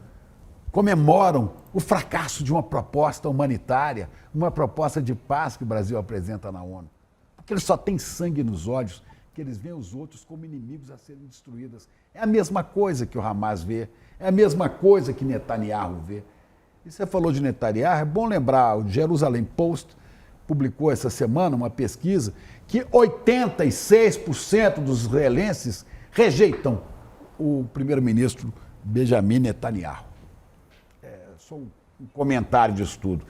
comemoram o fracasso de uma proposta humanitária, uma proposta de paz que o Brasil apresenta na ONU. Porque eles só têm sangue nos olhos, que eles veem os outros como inimigos a serem destruídos. É a mesma coisa que o Hamas vê, é a mesma coisa que Netanyahu vê. E você falou de Netanyahu, é bom lembrar, o Jerusalem Post publicou essa semana uma pesquisa que 86% dos israelenses rejeitam o primeiro-ministro Benjamin Netanyahu. Só um comentário disso tudo.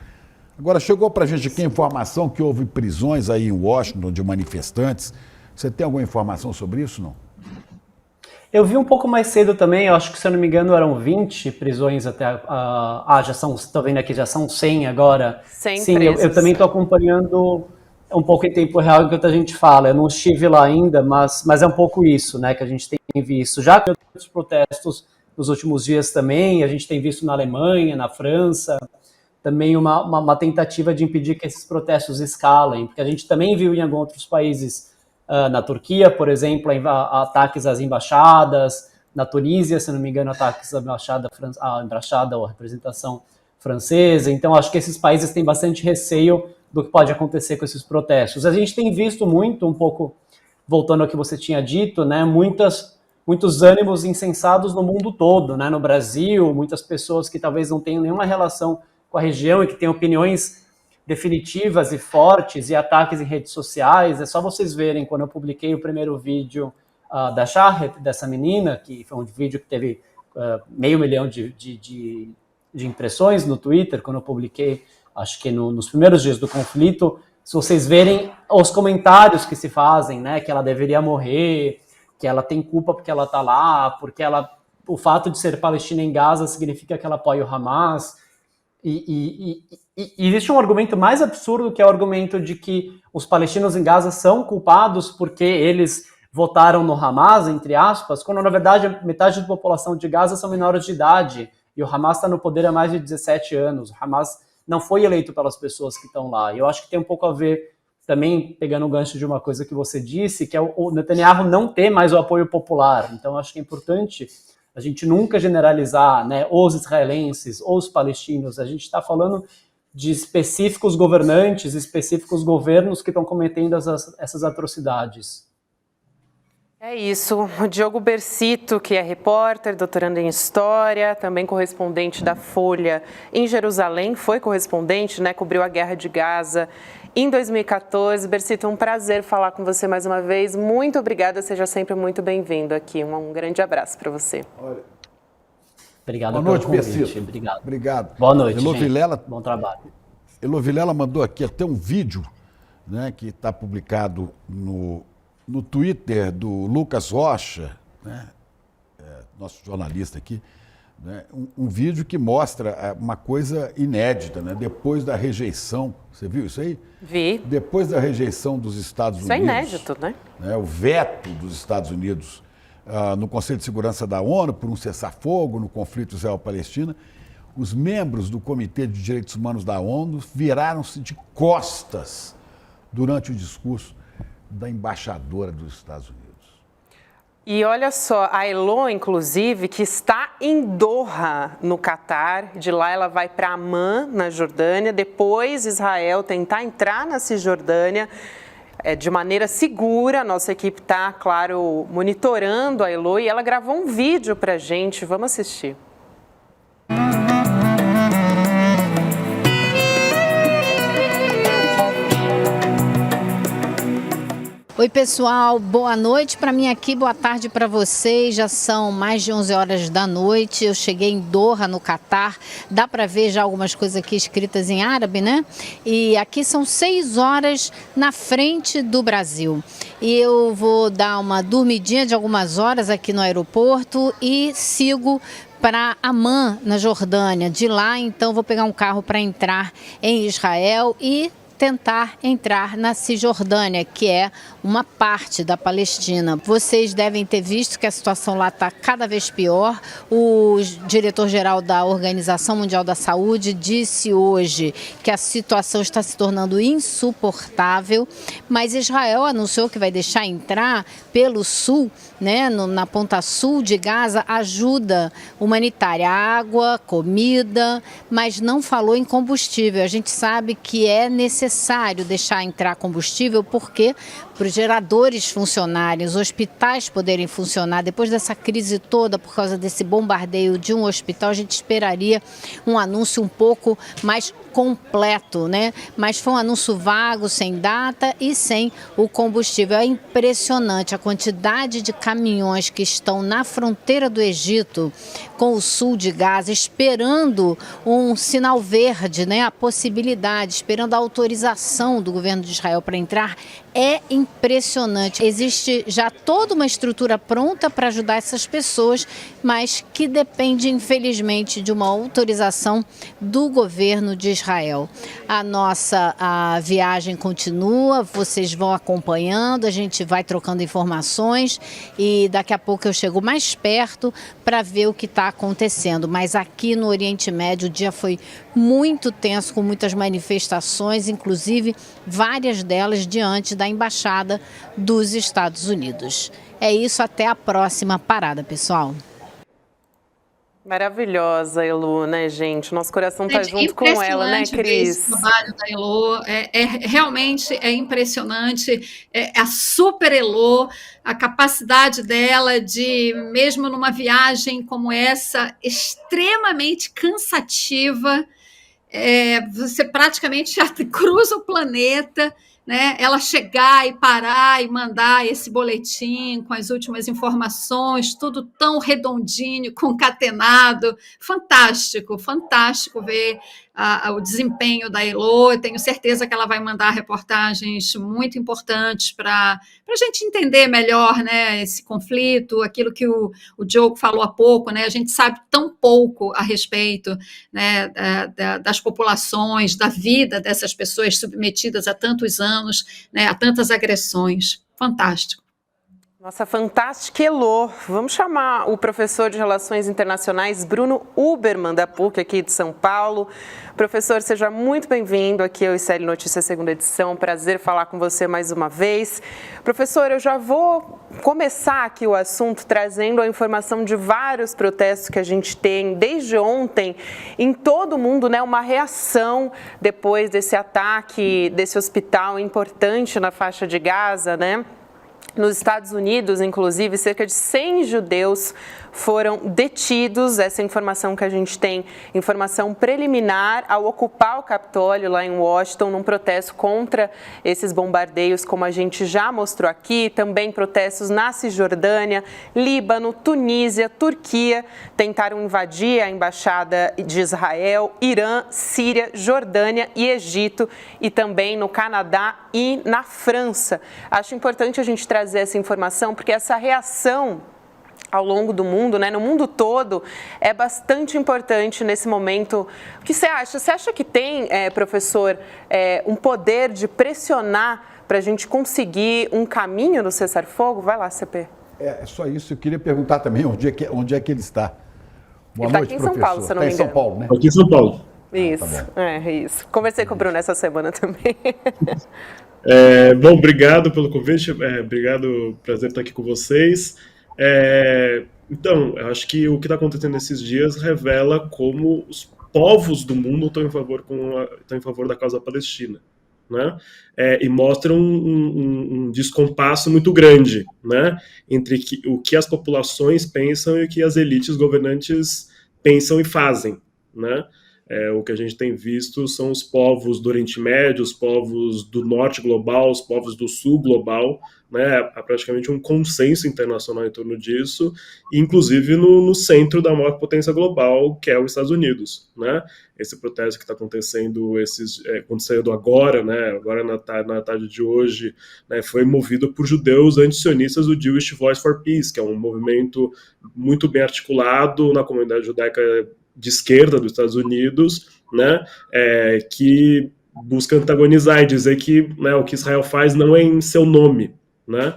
Agora, chegou para a gente aqui a informação que houve prisões aí em Washington de manifestantes. Você tem alguma informação sobre isso, não? Eu vi um pouco mais cedo também, eu acho que, se eu não me engano, eram 20 prisões até... já são, estou vendo aqui, já são 100 agora. 100 Sim, presos. eu também estou acompanhando um pouco em tempo real enquanto a gente fala. Eu não estive lá ainda, mas é um pouco isso, né, que a gente tem visto. Já que outros protestos nos últimos dias também, a gente tem visto na Alemanha, na França, também uma tentativa de impedir que esses protestos escalem, porque a gente também viu em alguns outros países, na Turquia, por exemplo, ataques às embaixadas, na Tunísia, se não me engano, ataques à embaixada ou à representação francesa. Então, acho que esses países têm bastante receio do que pode acontecer com esses protestos. A gente tem visto muito, um pouco, voltando ao que você tinha dito, né, muitos ânimos insensados no mundo todo, né, no Brasil, muitas pessoas que talvez não tenham nenhuma relação com a região e que têm opiniões definitivas e fortes e ataques em redes sociais. É só vocês verem, quando eu publiquei o primeiro vídeo da Shahed, dessa menina, que foi um vídeo que teve 500 mil de impressões no Twitter, quando eu publiquei, acho que nos primeiros dias do conflito. Se vocês verem os comentários que se fazem, né, que ela deveria morrer, que ela tem culpa porque ela está lá, porque o fato de ser palestina em Gaza significa que ela apoia o Hamas. E existe um argumento mais absurdo, que é o argumento de que os palestinos em Gaza são culpados porque eles votaram no Hamas, entre aspas, quando na verdade metade da população de Gaza são menores de idade e o Hamas está no poder há mais de 17 anos. O Hamas não foi eleito pelas pessoas que estão lá. E eu acho que tem um pouco a ver, também pegando o gancho de uma coisa que você disse, que é o Netanyahu não ter mais o apoio popular. Então acho que é importante a gente nunca generalizar, né, os israelenses, os palestinos. A gente está falando de específicos governantes, específicos governos que estão cometendo essas atrocidades. É isso. O Diogo Bercito, que é repórter, doutorando em História, também correspondente da Folha em Jerusalém, foi correspondente, né, cobriu a Guerra de Gaza em 2014. Bercito, um prazer falar com você mais uma vez. Muito obrigada, seja sempre muito bem-vindo aqui. Um grande abraço para você. Obrigado. Boa noite, pelo convite. Bercito. Obrigado. Boa noite, Elô gente. Vilela, bom trabalho. Elô Vilela mandou aqui até um vídeo, né, que está publicado no Twitter do Lucas Rocha, né, nosso jornalista aqui, né, um vídeo que mostra uma coisa inédita, né, depois da rejeição. Você viu isso aí? Vi. Depois da rejeição dos Estados Unidos. Isso é inédito, né? O veto dos Estados Unidos no Conselho de Segurança da ONU por um cessar-fogo no conflito Israel-Palestina, os membros do Comitê de Direitos Humanos da ONU viraram-se de costas durante o discurso da embaixadora dos Estados Unidos. E olha só, a Elo, inclusive, que está em Doha, no Catar. De lá ela vai para Amman, na Jordânia. Depois Israel tentar entrar na Cisjordânia de maneira segura. Nossa equipe está, claro, monitorando a Elo e ela gravou um vídeo para a gente. Vamos assistir. Oi pessoal, boa noite para mim aqui, boa tarde para vocês, já são mais de 11 horas da noite, eu cheguei em Doha, no Catar, dá para ver já algumas coisas aqui escritas em árabe, né? E aqui são 6 horas na frente do Brasil. E eu vou dar uma dormidinha de algumas horas aqui no aeroporto e sigo para Amman, na Jordânia. De lá, então, vou pegar um carro para entrar em Israel e tentar entrar na Cisjordânia, que é uma parte da Palestina. Vocês devem ter visto que a situação lá está cada vez pior. O diretor-geral da Organização Mundial da Saúde disse hoje que a situação está se tornando insuportável, mas Israel anunciou que vai deixar entrar pelo sul, né, na ponta sul de Gaza, ajuda humanitária, água, comida, mas não falou em combustível. A gente sabe que é necessário deixar entrar combustível porque para os geradores funcionarem, os hospitais poderem funcionar. Depois dessa crise toda, por causa desse bombardeio de um hospital, a gente esperaria um anúncio um pouco mais completo, né? Mas foi um anúncio vago, sem data e sem o combustível. É impressionante a quantidade de caminhões que estão na fronteira do Egito com o sul de Gaza, esperando um sinal verde, né? A possibilidade, esperando a autorização do governo de Israel para entrar. É impressionante. Existe já toda uma estrutura pronta para ajudar essas pessoas, mas que depende, infelizmente, de uma autorização do governo de Israel. A viagem continua, vocês vão acompanhando, a gente vai trocando informações e daqui a pouco eu chego mais perto para ver o que está acontecendo. Mas aqui no Oriente Médio o dia foi muito tenso, com muitas manifestações, inclusive várias delas diante da Embaixada dos Estados Unidos. É isso, até a próxima parada, pessoal. Maravilhosa, Elo, né, gente? Nosso coração está junto com ela, né, Cris? O trabalho da Elo realmente é impressionante. A super Elo, a capacidade dela de, mesmo numa viagem como essa, extremamente cansativa, você praticamente já cruza o planeta, né? Ela chegar e parar e mandar esse boletim com as últimas informações, tudo tão redondinho, concatenado, fantástico, fantástico ver o desempenho da Elo. Eu tenho certeza que ela vai mandar reportagens muito importantes para a gente entender melhor, né, esse conflito, aquilo que o Diogo falou há pouco, né? A gente sabe tão pouco a respeito, né, das populações, da vida dessas pessoas submetidas a tantos anos, né, a tantas agressões. Fantástico. Nossa, fantástica Elo. Vamos chamar o professor de Relações Internacionais, Bruno Uberman, da PUC, aqui de São Paulo. Professor, seja muito bem-vindo aqui ao ICL Notícias, segunda edição. Prazer falar com você mais uma vez. Professor, eu já vou começar aqui o assunto trazendo a informação de vários protestos que a gente tem desde ontem em todo o mundo, né? Uma reação depois desse ataque, desse hospital importante na faixa de Gaza, né? Nos Estados Unidos, inclusive, cerca de 100 judeus foram detidos. Essa informação que a gente tem, informação preliminar, ao ocupar o Capitólio lá em Washington, num protesto contra esses bombardeios, como a gente já mostrou aqui. Também protestos na Cisjordânia, Líbano, Tunísia, Turquia, tentaram invadir a embaixada de Israel, Irã, Síria, Jordânia e Egito, e também no Canadá e na França. Acho importante a gente trazer essa informação, porque essa reação ao longo do mundo, né, no mundo todo, é bastante importante nesse momento. O que você acha? Você acha que tem, professor, um poder de pressionar para a gente conseguir um caminho no cessar-fogo? Vai lá, CP. É só isso. Eu queria perguntar também onde é que ele está. Boa Ele está noite, aqui em São Paulo, se eu não Está me em São engano. Paulo, né? Aqui em São Paulo. Isso, isso. Conversei com o Bruno essa semana também. Bom, obrigado pelo convite, obrigado, prazer estar aqui com vocês. Então, eu acho que o que está acontecendo nesses dias revela como os povos do mundo estão em favor da causa palestina, né? E mostra um descompasso muito grande, né, entre o que as populações pensam e o que as elites governantes pensam e fazem, né? O que a gente tem visto são os povos do Oriente Médio, os povos do Norte global, os povos do Sul global, né? Há praticamente um consenso internacional em torno disso, inclusive no centro da maior potência global, que é os Estados Unidos, né? Esse protesto que está acontecendo, acontecendo agora, né? Agora na tarde de hoje, né? Foi movido por judeus antisionistas do Jewish Voice for Peace, que é um movimento muito bem articulado na comunidade judaica de esquerda dos Estados Unidos, né, que busca antagonizar e dizer que, né, o que Israel faz não é em seu nome, né,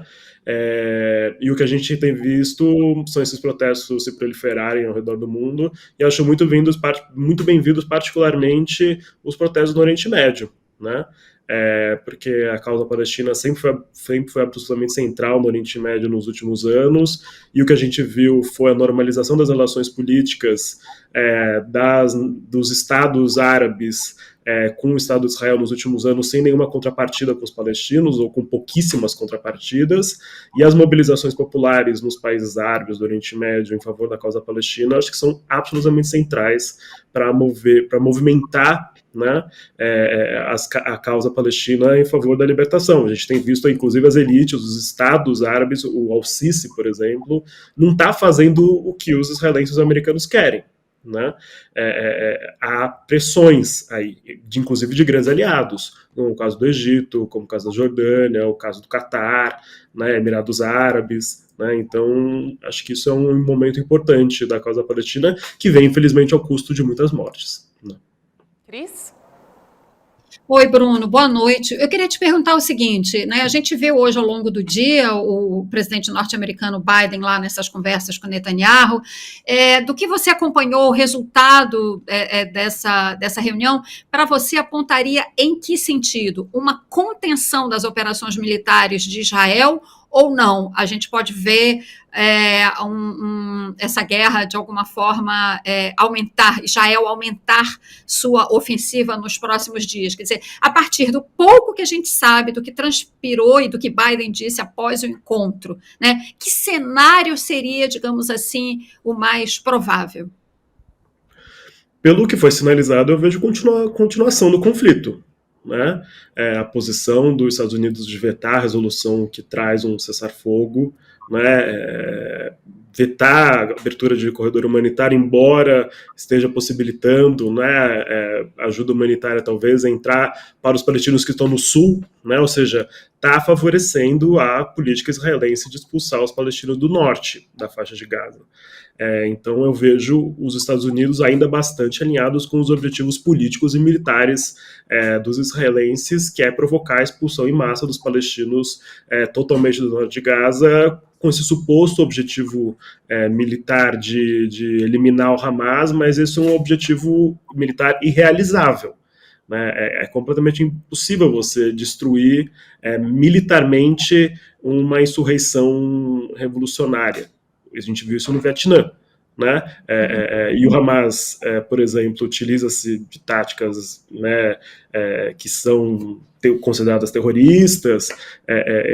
e o que a gente tem visto são esses protestos se proliferarem ao redor do mundo, e acho muito bem-vindos particularmente os protestos no Oriente Médio, né, porque a causa palestina sempre foi absolutamente central no Oriente Médio nos últimos anos, e o que a gente viu foi a normalização das relações políticas dos estados árabes com o Estado de Israel nos últimos anos, sem nenhuma contrapartida com os palestinos, ou com pouquíssimas contrapartidas, e as mobilizações populares nos países árabes do Oriente Médio em favor da causa palestina, acho que são absolutamente centrais para movimentar, né, a causa palestina em favor da libertação. A gente tem visto, inclusive, as elites, os estados árabes, o Al-Sisi, por exemplo, não está fazendo o que os israelenses e os americanos querem, né? Há pressões aí, inclusive de grandes aliados, como o caso do Egito, como o caso da Jordânia, o caso do Catar, né, Emirados Árabes, né? Então, acho que isso é um momento importante da causa palestina, que vem, infelizmente, ao custo de muitas mortes, né? Cris? Oi, Bruno, boa noite. Eu queria te perguntar o seguinte, né? A gente viu hoje ao longo do dia o presidente norte-americano Biden lá nessas conversas com Netanyahu. Do que você acompanhou, o resultado dessa reunião, para você apontaria em que sentido? Uma contenção das operações militares de Israel ou não? A gente pode ver essa guerra, de alguma forma, Israel aumentar sua ofensiva nos próximos dias. Quer dizer, a partir do pouco que a gente sabe, do que transpirou e do que Biden disse após o encontro, né, que cenário seria, digamos assim, o mais provável? Pelo que foi sinalizado, eu vejo continuação do conflito, né? A posição dos Estados Unidos de vetar a resolução que traz um cessar-fogo, né? Vetar a abertura de corredor humanitário, embora esteja possibilitando, né, ajuda humanitária talvez a entrar para os palestinos que estão no sul, né? Ou seja, está favorecendo a política israelense de expulsar os palestinos do norte da faixa de Gaza. Então eu vejo os Estados Unidos ainda bastante alinhados com os objetivos políticos e militares dos israelenses, que é provocar a expulsão em massa dos palestinos totalmente do norte de Gaza, com esse suposto objetivo militar de eliminar o Hamas, mas esse é um objetivo militar irrealizável, né? É completamente impossível você destruir militarmente uma insurreição revolucionária. A gente viu isso no Vietnã, né? E o Hamas, por exemplo, utiliza-se de táticas, né, que são consideradas terroristas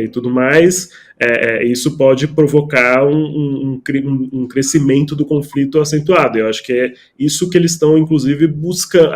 e tudo mais. Isso pode provocar um crescimento do conflito acentuado. Eu acho que é isso que eles estão, inclusive, buscando.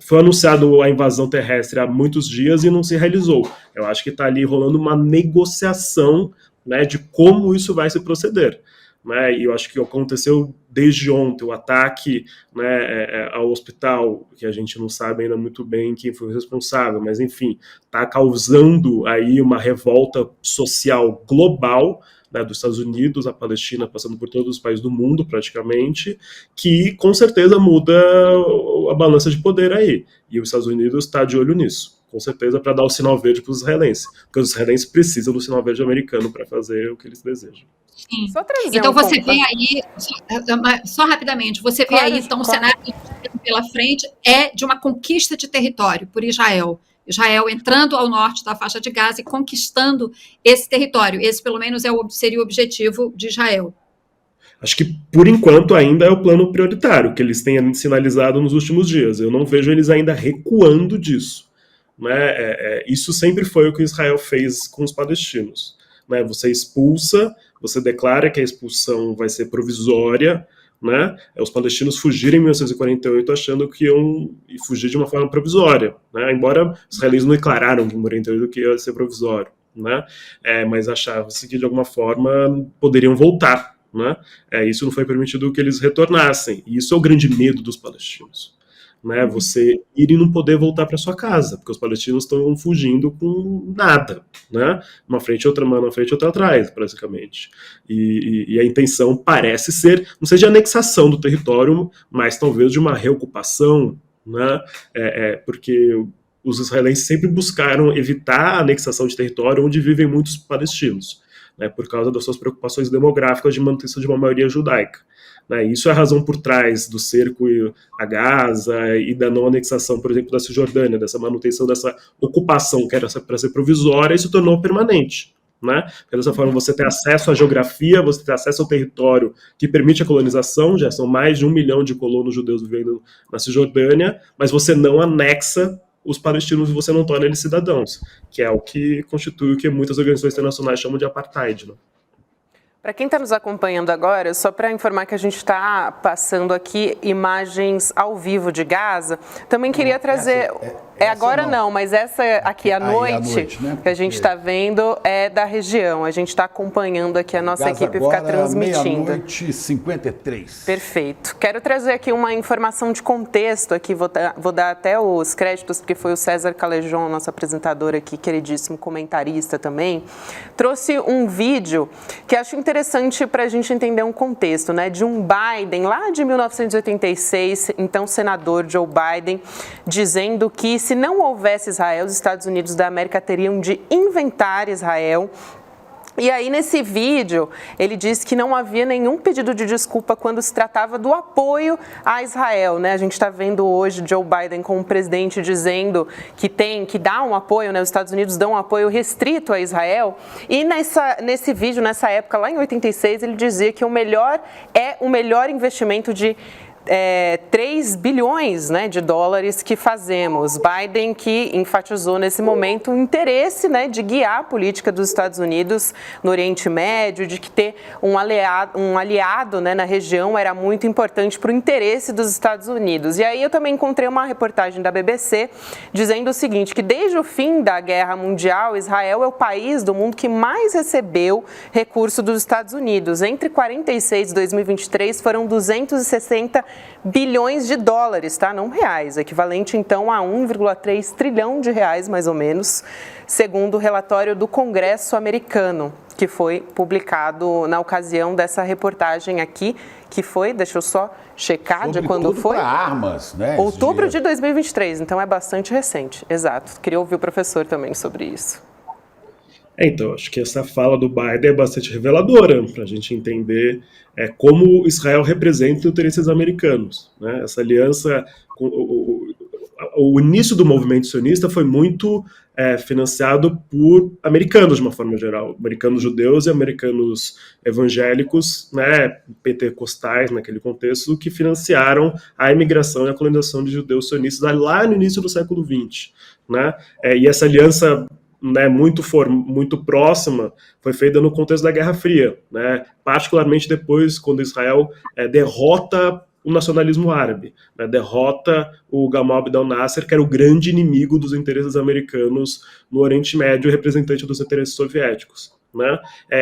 Foi anunciado a invasão terrestre há muitos dias e não se realizou. Eu acho que está ali rolando uma negociação, né, de como isso vai se proceder, né? E eu acho que aconteceu desde ontem o ataque, né, ao hospital, que a gente não sabe ainda muito bem quem foi o responsável, mas enfim, está causando aí uma revolta social global, né, dos Estados Unidos, a Palestina, passando por todos os países do mundo praticamente, que com certeza muda a balança de poder aí, e os Estados Unidos está de olho nisso. com certeza, para dar o sinal verde para os israelenses, porque os israelenses precisam do sinal verde americano para fazer o que eles desejam. Sim. Só trazer Então um você pouco- vê aí, só rapidamente, você vê Claro, aí, então, o claro. cenário pela frente é de uma conquista de território por Israel. Israel entrando ao norte da faixa de Gaza e conquistando esse território. Esse, pelo menos, seria o objetivo de Israel. Acho que, por enquanto, ainda é o plano prioritário que eles têm sinalizado nos últimos dias. Eu não vejo eles ainda recuando disso. Né? Isso sempre foi o que Israel fez com os palestinos. Né? Você expulsa, você declara que a expulsão vai ser provisória, né? Os palestinos fugiram em 1948 achando que iam fugir de uma forma provisória, né? Embora os israelenses não declararam em 1948 que ia ser provisório, né? Mas achava-se que de alguma forma poderiam voltar, né? Isso não foi permitido que eles retornassem, e isso é o grande medo dos palestinos. Né, você ir e não poder voltar para sua casa, porque os palestinos estão fugindo com nada, né? Uma frente, outra mão na frente, outra atrás, basicamente. E a intenção parece ser, não seja anexação do território, mas talvez de uma reocupação, né? Porque os israelenses sempre buscaram evitar a anexação de território onde vivem muitos palestinos, né? Por causa das suas preocupações demográficas de manutenção de uma maioria judaica. Isso é a razão por trás do cerco a Gaza e da não anexação, por exemplo, da Cisjordânia, dessa manutenção dessa ocupação que era para ser provisória e se tornou permanente. Né? Dessa forma, você tem acesso à geografia, você tem acesso ao território que permite a colonização, já são mais de 1 milhão de colonos judeus vivendo na Cisjordânia, mas você não anexa os palestinos e você não torna eles cidadãos, que é o que constitui o que muitas organizações internacionais chamam de apartheid. Né? Para quem está nos acompanhando agora, só para informar que a gente está passando aqui imagens ao vivo de Gaza, também queria trazer... agora não, mas essa aqui à noite, né? Que a gente está vendo é da região. A gente está acompanhando aqui, a nossa Gaza equipe fica transmitindo. Meia-noite 53. Perfeito. Quero trazer aqui uma informação de contexto aqui, vou dar até os créditos, porque foi o César Calejon, nosso apresentador aqui, queridíssimo comentarista também, trouxe um vídeo que acho interessante para a gente entender um contexto, né? De um Biden, lá de 1986, então senador Joe Biden, dizendo que se não houvesse Israel, os Estados Unidos da América teriam de inventar Israel. E aí, nesse vídeo, ele disse que não havia nenhum pedido de desculpa quando se tratava do apoio a Israel, né? A gente está vendo hoje Joe Biden como presidente dizendo que dá um apoio, né? Os Estados Unidos dão um apoio restrito a Israel. E nesse vídeo, nessa época, lá em 86, ele dizia que o melhor investimento de 3 bilhões, né, de dólares que fazemos. Biden que enfatizou nesse momento o interesse, né, de guiar a política dos Estados Unidos no Oriente Médio, de que ter um aliado, né, na região era muito importante para o interesse dos Estados Unidos. E aí eu também encontrei uma reportagem da BBC dizendo o seguinte, que desde o fim da Guerra Mundial, Israel é o país do mundo que mais recebeu recurso dos Estados Unidos. Entre 46 e 2023 foram 260 bilhões de dólares, tá? Não reais, equivalente então a 1,3 trilhão de reais, mais ou menos, segundo o relatório do Congresso americano, que foi publicado na ocasião dessa reportagem aqui, que foi, deixa eu só checar de quando foi. Para armas, né? Outubro de 2023, então é bastante recente, exato. Queria ouvir o professor também sobre isso. Então, acho que essa fala do Biden é bastante reveladora para a gente entender como Israel representa os interesses americanos. Né? Essa aliança, o início do movimento sionista foi muito financiado por americanos, de uma forma geral, americanos judeus e americanos evangélicos, né, pentecostais naquele contexto, que financiaram a imigração e a colonização de judeus sionistas lá no início do século XX. Né? E essa aliança, né, muito próxima, foi feita no contexto da Guerra Fria, né, particularmente depois quando Israel derrota o nacionalismo árabe, né, derrota o Gamal Abdel Nasser, que era o grande inimigo dos interesses americanos no Oriente Médio e representante dos interesses soviéticos. Né?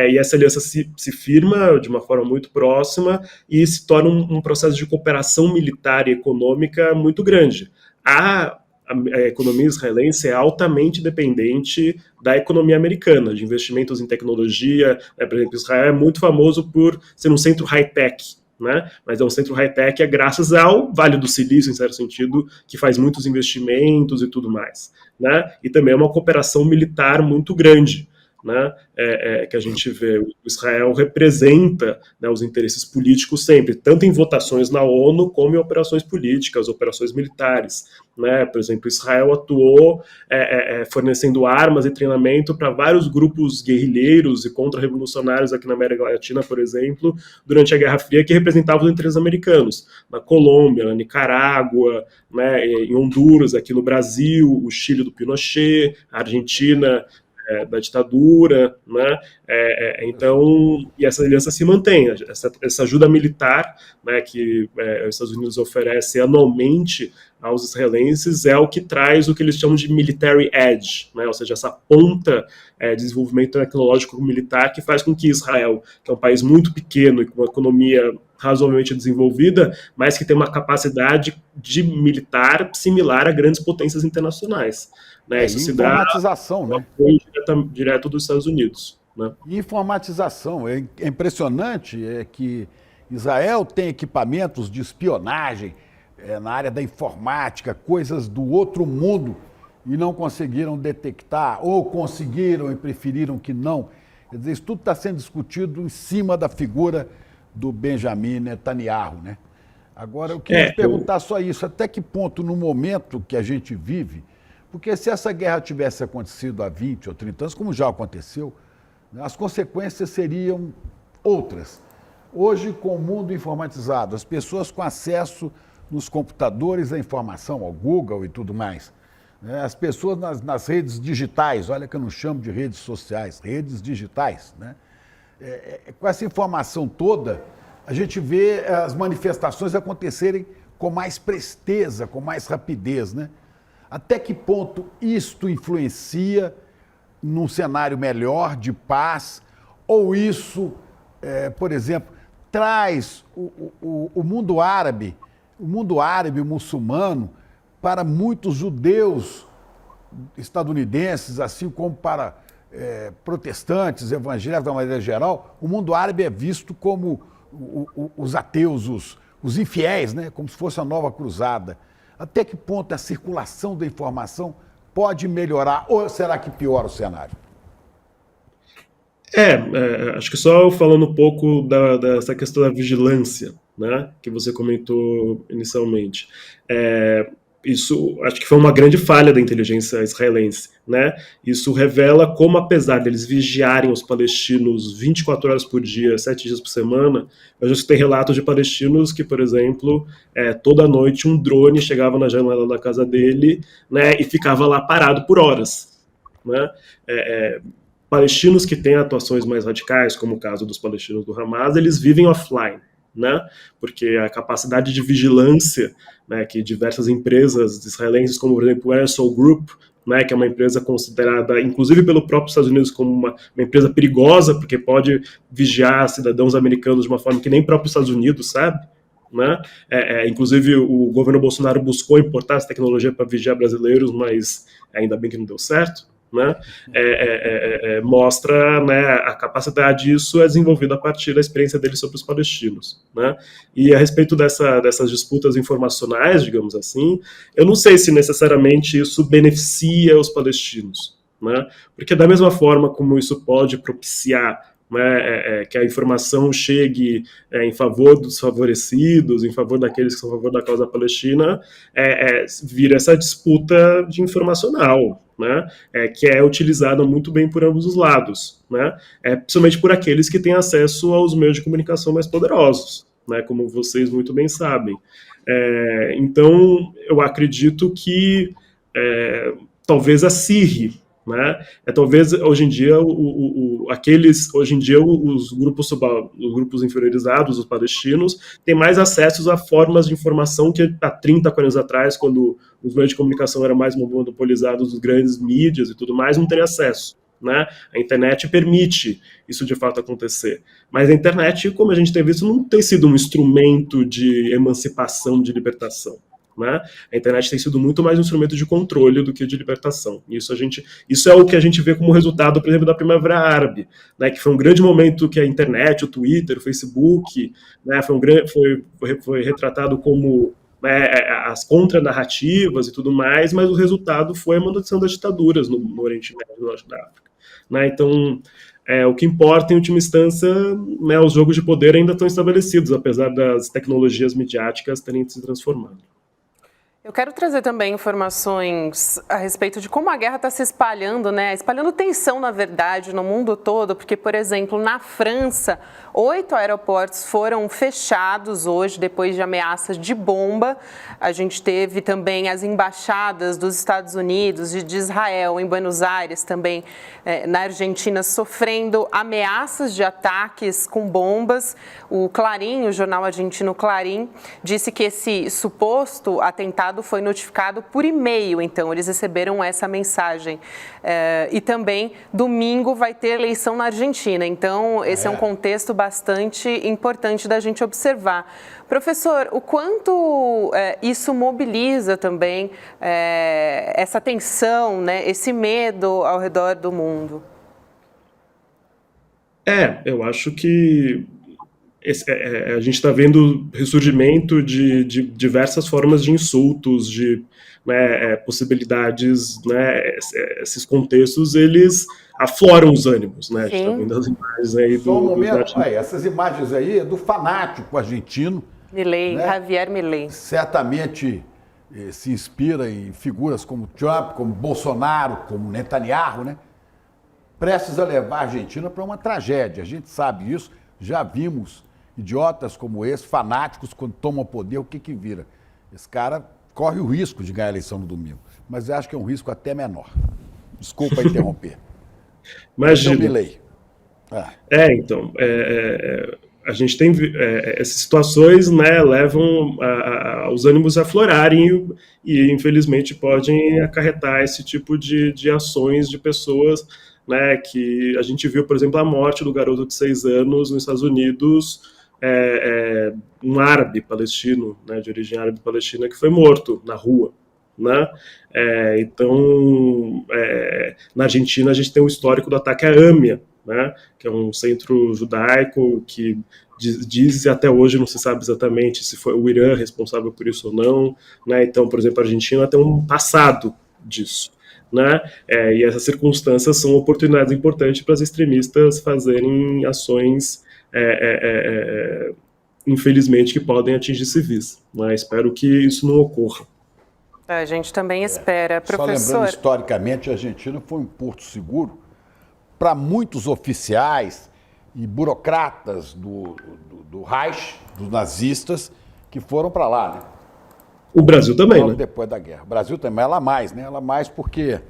E essa aliança se firma de uma forma muito próxima e se torna um processo de cooperação militar e econômica muito grande. A economia israelense é altamente dependente da economia americana, de investimentos em tecnologia. Por exemplo, Israel é muito famoso por ser um centro high-tech, né? Mas é um centro high-tech graças ao Vale do Silício, em certo sentido, que faz muitos investimentos e tudo mais, né? E também é uma cooperação militar muito grande, né? Que a gente vê. O Israel representa, né, os interesses políticos sempre, tanto em votações na ONU como em operações políticas, operações militares, né? Por exemplo, Israel atuou fornecendo armas e treinamento para vários grupos guerrilheiros e contra-revolucionários aqui na América Latina, por exemplo, durante a Guerra Fria, que representavam os interesses americanos, na Colômbia, na Nicarágua, né, em Honduras, aqui no Brasil, o Chile do Pinochet, a Argentina da ditadura, né? Então, e essa aliança se mantém, essa ajuda militar, né, que os Estados Unidos oferece anualmente aos israelenses é o que traz o que eles chamam de military edge, né? Ou seja, essa ponta de desenvolvimento tecnológico militar que faz com que Israel, que é um país muito pequeno e com uma economia razoavelmente desenvolvida, mas que tem uma capacidade de militar similar a grandes potências internacionais. Né? Isso se dá informatização, né? Direto dos Estados Unidos. Né? Informatização. É impressionante que Israel tem equipamentos de espionagem na área da informática, coisas do outro mundo, e não conseguiram detectar, ou conseguiram e preferiram que não. Quer dizer, isso tudo está sendo discutido em cima da figura do Benjamin Netanyahu, né? Agora, eu queria te perguntar só isso, até que ponto, no momento que a gente vive, porque se essa guerra tivesse acontecido há 20 ou 30 anos, como já aconteceu, né, as consequências seriam outras. Hoje, com o mundo informatizado, as pessoas com acesso nos computadores à informação, ao Google e tudo mais, né, as pessoas nas redes digitais, olha que eu não chamo de redes sociais, redes digitais, né? Com essa informação toda, a gente vê as manifestações acontecerem com mais presteza, com mais rapidez, né? Até que ponto isto influencia num cenário melhor, de paz, ou isso, por exemplo, traz o mundo árabe, o muçulmano, para muitos judeus estadunidenses, assim como para protestantes, evangélicos, da maneira geral, o mundo árabe é visto como os ateus, os infiéis, né? Como se fosse a nova cruzada. Até que ponto a circulação da informação pode melhorar, ou será que piora o cenário? Acho que só falando um pouco dessa questão da vigilância, né, que você comentou inicialmente. Isso acho que foi uma grande falha da inteligência israelense, né? Isso revela como, apesar deles vigiarem os palestinos 24 horas por dia, 7 dias por semana, eu já escutei relatos de palestinos que, por exemplo, toda noite um drone chegava na janela da casa dele, né, e ficava lá parado por horas, né? Palestinos que têm atuações mais radicais, como o caso dos palestinos do Hamas, eles vivem offline, né? Porque a capacidade de vigilância, né, que diversas empresas israelenses, como por exemplo o Ersol Group, né, que é uma empresa considerada, inclusive pelo próprio Estados Unidos, como uma empresa perigosa, porque pode vigiar cidadãos americanos de uma forma que nem o próprio Estados Unidos sabe, né? Inclusive o governo Bolsonaro buscou importar essa tecnologia para vigiar brasileiros, mas ainda bem que não deu certo. Né? Mostra, né, a capacidade disso é desenvolvida a partir da experiência deles sobre os palestinos, né? E a respeito dessas disputas informacionais, digamos assim, eu não sei se necessariamente isso beneficia os palestinos, né? Porque da mesma forma como isso pode propiciar, né, que a informação chegue em favor dos favorecidos, em favor daqueles que são a favor da causa palestina, vira essa disputa de informacional, né, que é utilizada muito bem por ambos os lados, né, principalmente por aqueles que têm acesso aos meios de comunicação mais poderosos, né, como vocês muito bem sabem. Então, eu acredito que talvez acirre, né? Talvez hoje em dia os grupos inferiorizados, os palestinos, têm mais acesso a formas de informação que há 30, 40 anos atrás, quando os meios de comunicação eram mais monopolizados dos grandes mídias e tudo mais, não teriam acesso, né? A internet permite isso de fato acontecer, mas a internet, como a gente tem visto, não tem sido um instrumento de emancipação, de libertação, Né? A internet tem sido muito mais um instrumento de controle do que de libertação. Isso é o que a gente vê como resultado, por exemplo, da Primavera Árabe, né, que foi um grande momento que a internet, o Twitter, o Facebook, né, foi retratado como, né, as contranarrativas e tudo mais, mas o resultado foi a manutenção das ditaduras no Oriente Médio e no Norte da África. Né? Então, o que importa, em última instância, né, os jogos de poder ainda estão estabelecidos, apesar das tecnologias midiáticas terem se transformado. Eu quero trazer também informações a respeito de como a guerra está se espalhando, né? Espalhando tensão, na verdade, no mundo todo, porque, por exemplo, na França, 8 aeroportos foram fechados hoje, depois de ameaças de bomba. A gente teve também as embaixadas dos Estados Unidos e de Israel em Buenos Aires, também na Argentina, sofrendo ameaças de ataques com bombas. O Clarín, o jornal argentino Clarín, disse que esse suposto atentado foi notificado por e-mail, então eles receberam essa mensagem. E também, domingo, vai ter eleição na Argentina, então esse é um contexto bastante importante da gente observar. Professor, o quanto isso mobiliza também essa tensão, né, esse medo ao redor do mundo? Eu acho que a gente está vendo ressurgimento de diversas formas de insultos, de possibilidades, né, esses contextos, eles afloram os ânimos, né? A gente está vendo as imagens aí essas imagens aí é do fanático argentino. Milei, né? Javier Milei. Certamente se inspira em figuras como Trump, como Bolsonaro, como Netanyahu, né? Prestes a levar a Argentina para uma tragédia. A gente sabe isso, já vimos idiotas como esse, fanáticos, quando tomam poder, o que vira? Esse cara corre o risco de ganhar a eleição no domingo, mas eu acho que é um risco até menor. Desculpa interromper. Imagina. Então, a gente tem essas situações, né, levam os ânimos a aflorarem e, infelizmente, podem acarretar esse tipo de ações de pessoas, né, que a gente viu, por exemplo, a morte do garoto de 6 anos nos Estados Unidos, um árabe palestino, né, de origem árabe palestina, que foi morto na rua. Né? Então, na Argentina, a gente tem um histórico do ataque à AMIA, né, que é um centro judaico que diz até hoje não se sabe exatamente se foi o Irã responsável por isso ou não. Né? Então, por exemplo, a Argentina tem um passado disso. Né? E essas circunstâncias são oportunidades importantes para os extremistas fazerem ações, infelizmente, que podem atingir civis. Né? Espero que isso não ocorra. A gente também espera. Professor... Só lembrando, historicamente, a Argentina foi um porto seguro para muitos oficiais e burocratas do Reich, dos nazistas, que foram para lá, né? O Brasil também, né? Depois da guerra. O Brasil também, ela mais, né? Ela mais porque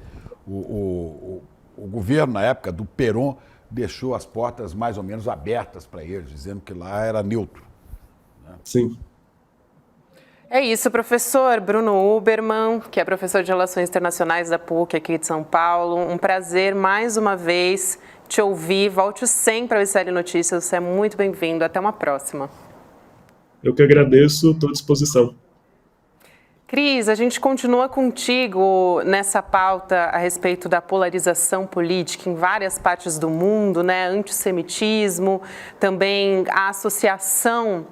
o governo, na época do Perón, deixou as portas mais ou menos abertas para eles, dizendo que lá era neutro. Né? Sim. É isso, professor Bruno Huberman, que é professor de Relações Internacionais da PUC aqui de São Paulo. Um prazer, mais uma vez, te ouvir. Volte sempre ao ICL Notícias, você é muito bem-vindo. Até uma próxima. Eu que agradeço, estou à disposição. Cris, a gente continua contigo nessa pauta a respeito da polarização política em várias partes do mundo, né? Antissemitismo, também a associação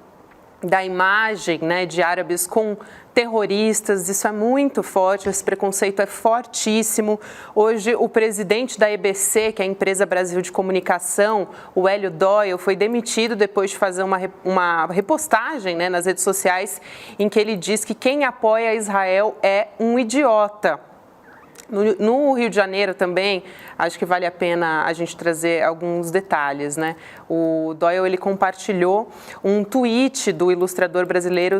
da imagem, né, de árabes com terroristas, isso é muito forte, esse preconceito é fortíssimo. Hoje, o presidente da EBC, que é a Empresa Brasil de Comunicação, o Hélio Doyle, foi demitido depois de fazer uma repostagem, né, nas redes sociais, em que ele diz que quem apoia Israel é um idiota. No Rio de Janeiro também, acho que vale a pena a gente trazer alguns detalhes, né? O Doyle, ele compartilhou um tweet do ilustrador brasileiro,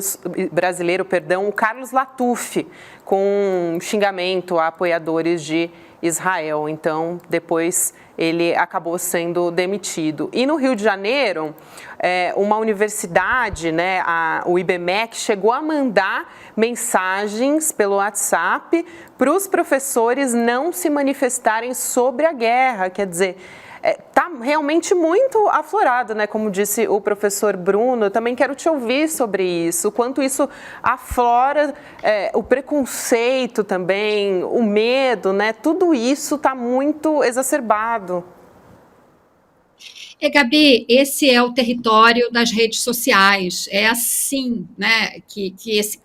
o Carlos Latuf, com um xingamento a apoiadores de Israel. Então, depois ele acabou sendo demitido. E no Rio de Janeiro, uma universidade, né, o IBMEC, chegou a mandar mensagens pelo WhatsApp para os professores não se manifestarem sobre a guerra. Quer dizer, está realmente muito aflorado, né? Como disse o professor Bruno, eu também quero te ouvir sobre isso, quanto isso aflora o preconceito também, o medo, né? Tudo isso está muito exacerbado. Gabi, esse é o território das redes sociais. É assim, né, que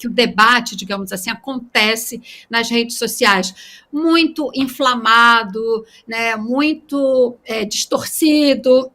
o debate, digamos assim, acontece nas redes sociais. Muito inflamado, né, muito distorcido,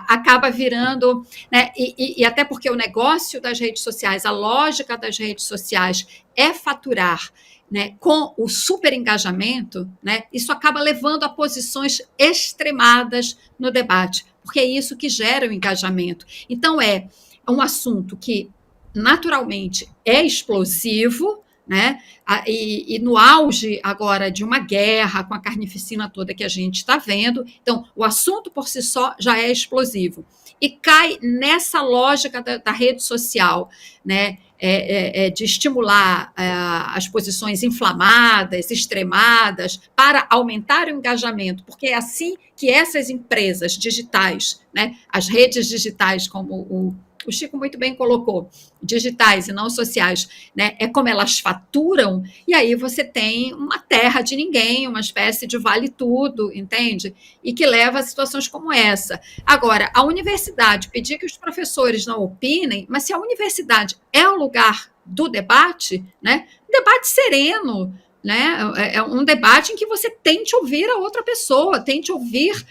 acaba virando, né, e até porque o negócio das redes sociais, a lógica das redes sociais é faturar, né, com o super engajamento, né, isso acaba levando a posições extremadas no debate, porque é isso que gera o engajamento. Então, é um assunto que, naturalmente, é explosivo, né, e no auge agora de uma guerra, com a carnificina toda que a gente está vendo, então, o assunto por si só já é explosivo. E cai nessa lógica da rede social, né, de estimular as posições inflamadas, extremadas, para aumentar o engajamento, porque é assim que essas empresas digitais, né, as redes digitais, como o Chico muito bem colocou, digitais e não sociais, né, é como elas faturam, e aí você tem uma terra de ninguém, uma espécie de vale tudo, entende? E que leva a situações como essa. Agora, a universidade pedir que os professores não opinem, mas se a universidade é o lugar do debate, né, debate sereno, né, é um debate em que você tente ouvir a outra pessoa, tente ouvir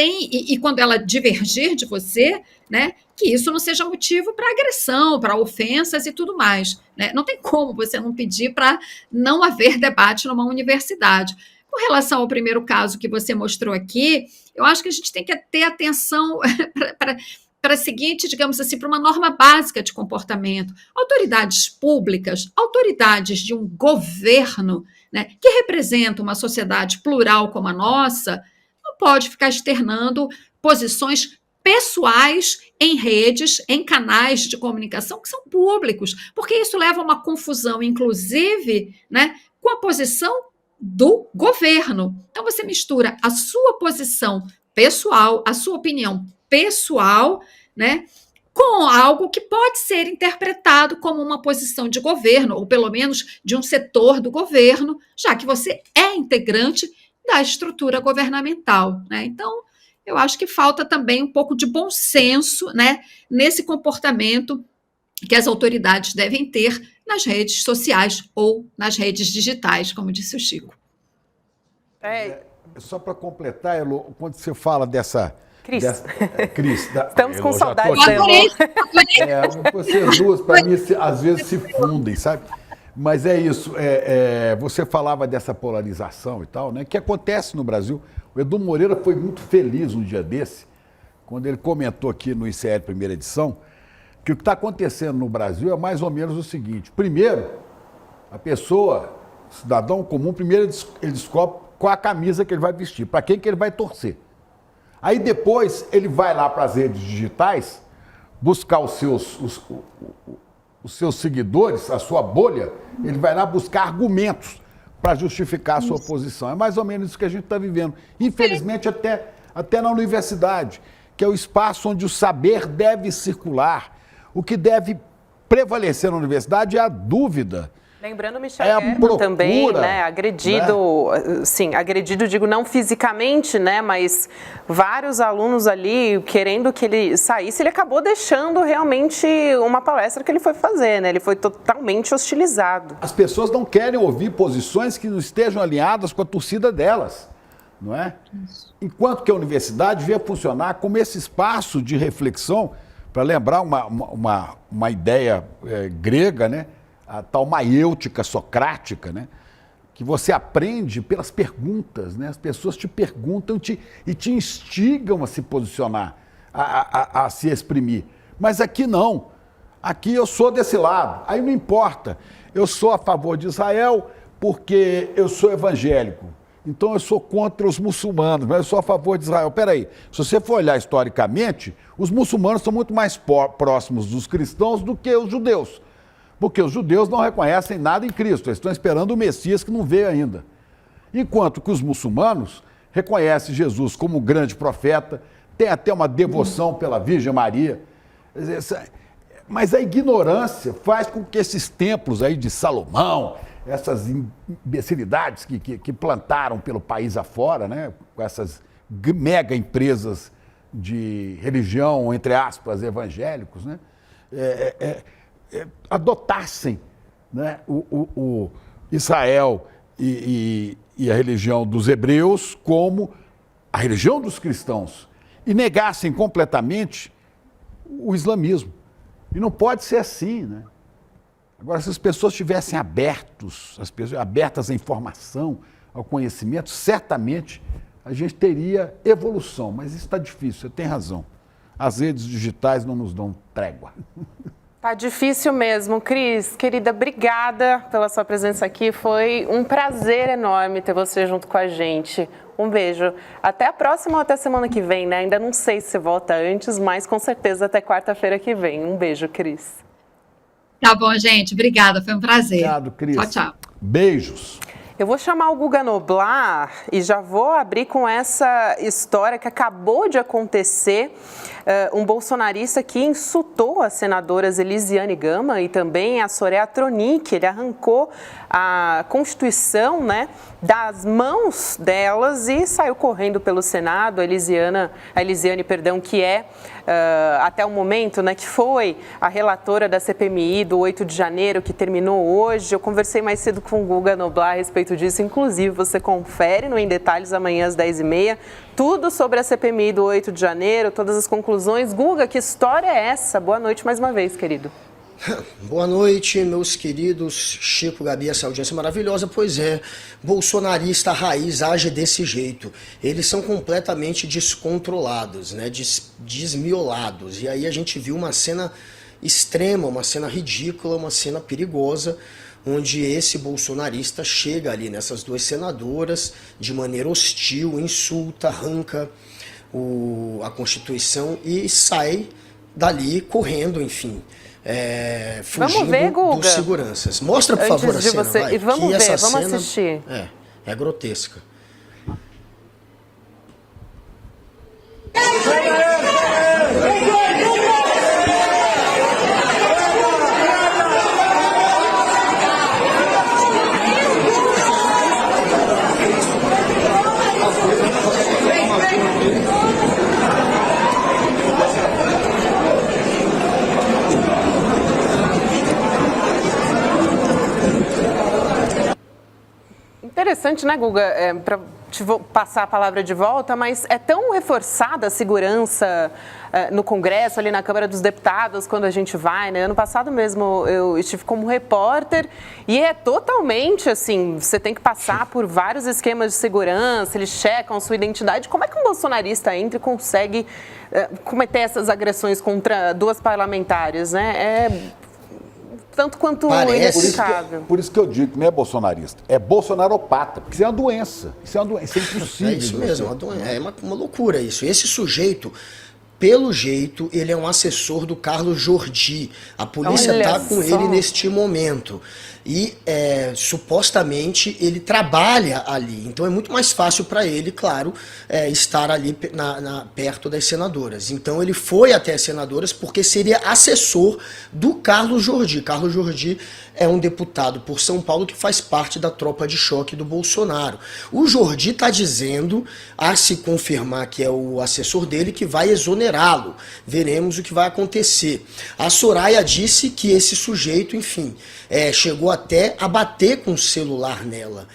e quando ela divergir de você, né, que isso não seja motivo para agressão, para ofensas e tudo mais, né? Não tem como você não pedir para não haver debate numa universidade. Com relação ao primeiro caso que você mostrou aqui, eu acho que a gente tem que ter atenção para a seguinte, digamos assim, para uma norma básica de comportamento. Autoridades públicas, autoridades de um governo, né, que representa uma sociedade plural como a nossa, não pode ficar externando posições pessoais em redes, em canais de comunicação que são públicos, porque isso leva a uma confusão, inclusive, né, com a posição do governo. Então, você mistura a sua posição pessoal, a sua opinião pessoal, né, com algo que pode ser interpretado como uma posição de governo, ou pelo menos de um setor do governo, já que você é integrante da estrutura governamental, né? Então, eu acho que falta também um pouco de bom senso, né, nesse comportamento que as autoridades devem ter nas redes sociais ou nas redes digitais, como disse o Chico. Só para completar, Elô, quando você fala dessa... Cris. Estamos com saudade da Elô. Vocês duas, para mim, às vezes se fundem, sabe? Mas é isso, você falava dessa polarização e tal, né, que acontece no Brasil. O Edu Moreira foi muito feliz um dia desse, quando ele comentou aqui no ICL Primeira Edição, que o que está acontecendo no Brasil é mais ou menos o seguinte. Primeiro, a pessoa, o cidadão comum, primeiro ele descobre qual a camisa que ele vai vestir, para quem que ele vai torcer. Aí depois ele vai lá para as redes digitais buscar os seus seguidores, a sua bolha, ele vai lá buscar argumentos para justificar a sua posição. É mais ou menos isso que a gente está vivendo. Infelizmente, até na universidade, que é o espaço onde o saber deve circular. O que deve prevalecer na universidade é a dúvida. Lembrando Michel Herman também, né, agredido, né? Sim, agredido, digo, não fisicamente, né, mas vários alunos ali querendo que ele saísse, ele acabou deixando realmente uma palestra que ele foi fazer, né, ele foi totalmente hostilizado. As pessoas não querem ouvir posições que não estejam alinhadas com a torcida delas, não é? Enquanto que a universidade devia funcionar como esse espaço de reflexão, para lembrar uma ideia grega, né, a tal maiêutica socrática, né? Que você aprende pelas perguntas, né? As pessoas te perguntam e te instigam a se posicionar, a se exprimir. Mas aqui não. Aqui eu sou desse lado. Aí não importa. Eu sou a favor de Israel porque eu sou evangélico. Então eu sou contra os muçulmanos, mas eu sou a favor de Israel. Peraí, se você for olhar historicamente, os muçulmanos são muito mais próximos dos cristãos do que os judeus. Porque os judeus não reconhecem nada em Cristo, eles estão esperando o Messias que não veio ainda. Enquanto que os muçulmanos reconhece Jesus como um grande profeta, tem até uma devoção pela Virgem Maria. Mas a ignorância faz com que esses templos aí de Salomão, essas imbecilidades que plantaram pelo país afora, né, com essas mega empresas de religião, entre aspas, evangélicos, né, adotassem, né, o Israel e a religião dos hebreus como a religião dos cristãos e negassem completamente o islamismo. E não pode ser assim, né? Agora, se as pessoas estivessem abertas à informação, ao conhecimento, certamente a gente teria evolução. Mas isso está difícil, você tem razão. As redes digitais não nos dão trégua. Tá difícil mesmo. Cris, querida, obrigada pela sua presença aqui. Foi um prazer enorme ter você junto com a gente. Um beijo. Até a próxima ou até semana que vem, né? Ainda não sei se você volta antes, mas com certeza até quarta-feira que vem. Um beijo, Cris. Tá bom, gente. Obrigada. Foi um prazer. Obrigado, Cris. Tchau, tchau. Beijos. Eu vou chamar o Guga Noblar e já vou abrir com essa história que acabou de acontecer. Um bolsonarista que insultou as senadoras Elisiane Gama e também a Soraya Tronic. Ele arrancou a Constituição, né, das mãos delas e saiu correndo pelo Senado. A Elisiane, que é, até o momento, né, que foi a relatora da CPMI do 8 de janeiro, que terminou hoje. Eu conversei mais cedo com o Guga Noblar a respeito disso. Inclusive, você confere no Em Detalhes amanhã às 10h30. Tudo sobre a CPMI do 8 de janeiro, todas as conclusões. Guga, que história é essa? Boa noite mais uma vez, querido. Boa noite, meus queridos Chico, Gabi, essa audiência maravilhosa. Pois é, bolsonarista raiz age desse jeito. Eles são completamente descontrolados, né, desmiolados. E aí a gente viu uma cena extrema, uma cena ridícula, uma cena perigosa, onde esse bolsonarista chega ali nessas duas senadoras de maneira hostil, insulta, arranca a Constituição e sai dali correndo, enfim. Fugindo vamos ver, Guga, dos seguranças. Mostra, por favor, a cena, vai. E vamos ver, vamos assistir. É grotesca. Interessante, né, Guga, para te passar a palavra de volta, mas é tão reforçada a segurança no Congresso, ali na Câmara dos Deputados, quando a gente vai, né? Ano passado mesmo eu estive como repórter e é totalmente assim, você tem que passar por vários esquemas de segurança, eles checam sua identidade. Como é que um bolsonarista entra e consegue cometer essas agressões contra duas parlamentares, né? Tanto quanto inexplicável. Por isso que eu digo que não é bolsonarista, é bolsonaropata, porque isso é uma doença. Isso é uma doença, é impossível. É isso mesmo, é uma loucura isso. Esse sujeito, pelo jeito, ele é um assessor do Carlos Jordi. A polícia está com ele neste momento. E supostamente ele trabalha ali. Então é muito mais fácil para ele, claro, estar ali perto das senadoras. Então ele foi até as senadoras porque seria assessor do Carlos Jordi. Carlos Jordi é um deputado por São Paulo que faz parte da tropa de choque do Bolsonaro. O Jordi está dizendo, a se confirmar que é o assessor dele, que vai exonerá-lo. Veremos o que vai acontecer. A Soraya disse que esse sujeito, enfim, chegou até a bater com o celular nela,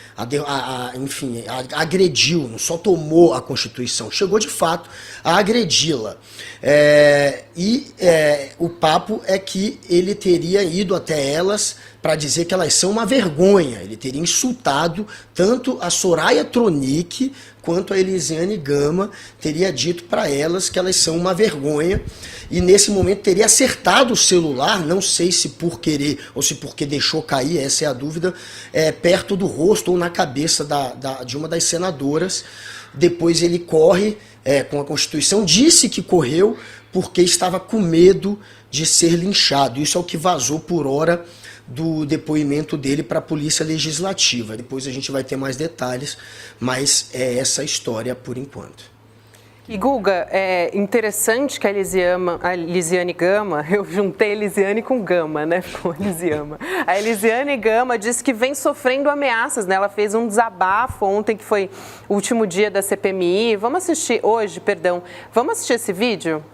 enfim, agrediu, não só tomou a Constituição, chegou de fato a agredi-la. O papo é que ele teria ido até elas para dizer que elas são uma vergonha. Ele teria insultado tanto a Soraya Tronic quanto a Elisiane Gama, teria dito para elas que elas são uma vergonha e nesse momento teria acertado o celular, não sei se por querer ou se porque deixou cair, essa é a dúvida, perto do rosto ou na cabeça de uma das senadoras. Depois ele corre com a Constituição, disse que correu porque estava com medo de ser linchado. Isso é o que vazou por hora do depoimento dele para a Polícia Legislativa. Depois a gente vai ter mais detalhes, mas é essa a história por enquanto. E Guga, é interessante que a Elisiane Gama, eu juntei Elisiane com Gama, né? Com Elisiama. A Elisiane Gama disse que vem sofrendo ameaças, né? Ela fez um desabafo ontem, que foi o último dia da CPMI. Vamos assistir esse vídeo?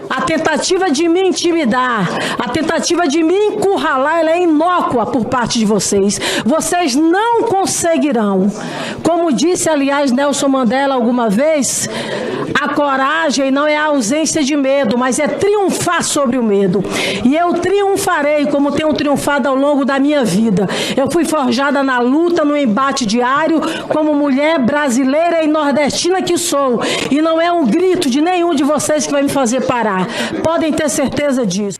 A tentativa de me intimidar, a tentativa de me encurralar, ela é inócua por parte de vocês. Vocês não conseguirão. Como disse, aliás, Nelson Mandela alguma vez, a coragem não é a ausência de medo, mas é triunfar sobre o medo. E eu triunfarei, como tenho triunfado ao longo da minha vida. Eu fui forjada na luta, no embate diário, como mulher brasileira e nordestina que sou. E não é um grito de nenhum de vocês que vai me fazer parar. Podem ter certeza disso.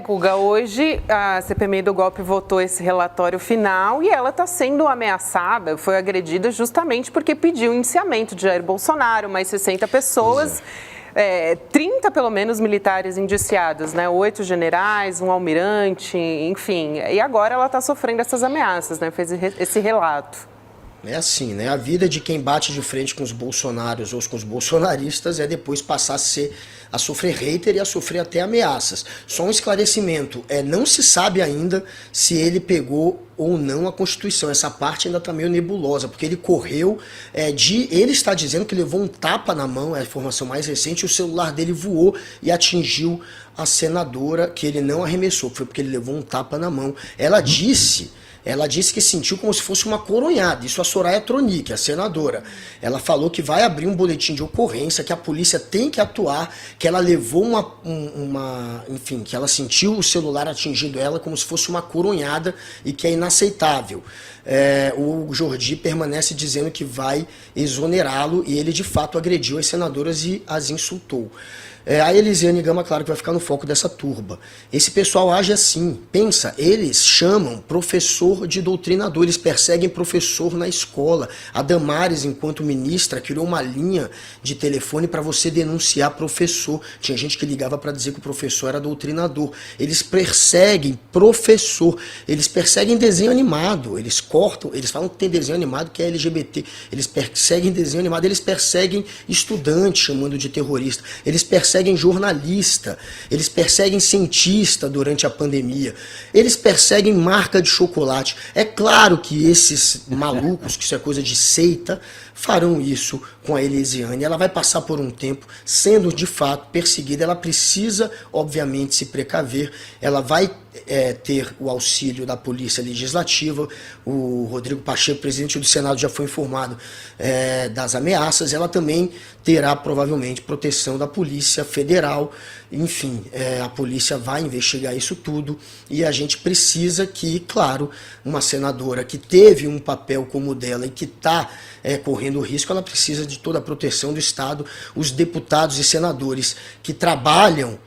Guga, hoje a CPMI do golpe votou esse relatório final e ela está sendo ameaçada, foi agredida justamente porque pediu o indiciamento de Jair Bolsonaro, mais 60 pessoas, 30 pelo menos militares indiciados, né? 8 generais, um almirante, enfim. E agora ela está sofrendo essas ameaças, né? Fez esse relato. É assim, né? A vida de quem bate de frente com os bolsonaros ou com os bolsonaristas é depois passar a sofrer hater e a sofrer até ameaças. Só um esclarecimento, não se sabe ainda se ele pegou ou não a Constituição. Essa parte ainda está meio nebulosa, porque ele correu ele está dizendo que levou um tapa na mão, é a informação mais recente, e o celular dele voou e atingiu a senadora, que ele não arremessou, foi porque ele levou um tapa na mão. Ela disse que sentiu como se fosse uma coronhada. Isso a Soraya Tronic, a senadora. Ela falou que vai abrir um boletim de ocorrência, que a polícia tem que atuar, que ela levou enfim, que ela sentiu o celular atingindo ela como se fosse uma coronhada e que é inaceitável. O Jordi permanece dizendo que vai exonerá-lo e ele de fato agrediu as senadoras e as insultou. A Elisiane Gama, claro, que vai ficar no foco dessa turba. Esse pessoal age assim, pensa, eles chamam professor de doutrinador, eles perseguem professor na escola. A Damares, enquanto ministra, criou uma linha de telefone para você denunciar professor. Tinha gente que ligava para dizer que o professor era doutrinador. Eles perseguem professor, eles perseguem desenho animado, eles cortam, eles falam que tem desenho animado que é LGBT, eles perseguem desenho animado, eles perseguem estudante chamando de terrorista, eles perseguem jornalista, eles perseguem cientista durante a pandemia, eles perseguem marca de chocolate. É claro que esses malucos, que isso é coisa de seita, farão isso com a Elisiane. Ela vai passar por um tempo sendo de fato perseguida. Ela precisa, obviamente, se precaver. Ela vai ter o auxílio da Polícia Legislativa. O Rodrigo Pacheco, presidente do Senado, já foi informado das ameaças. Ela também terá provavelmente proteção da Polícia Federal. Enfim, a polícia vai investigar isso tudo e a gente precisa que, claro, uma senadora que teve um papel como o dela e que está correndo risco, ela precisa de toda a proteção do Estado. Os deputados e senadores que trabalham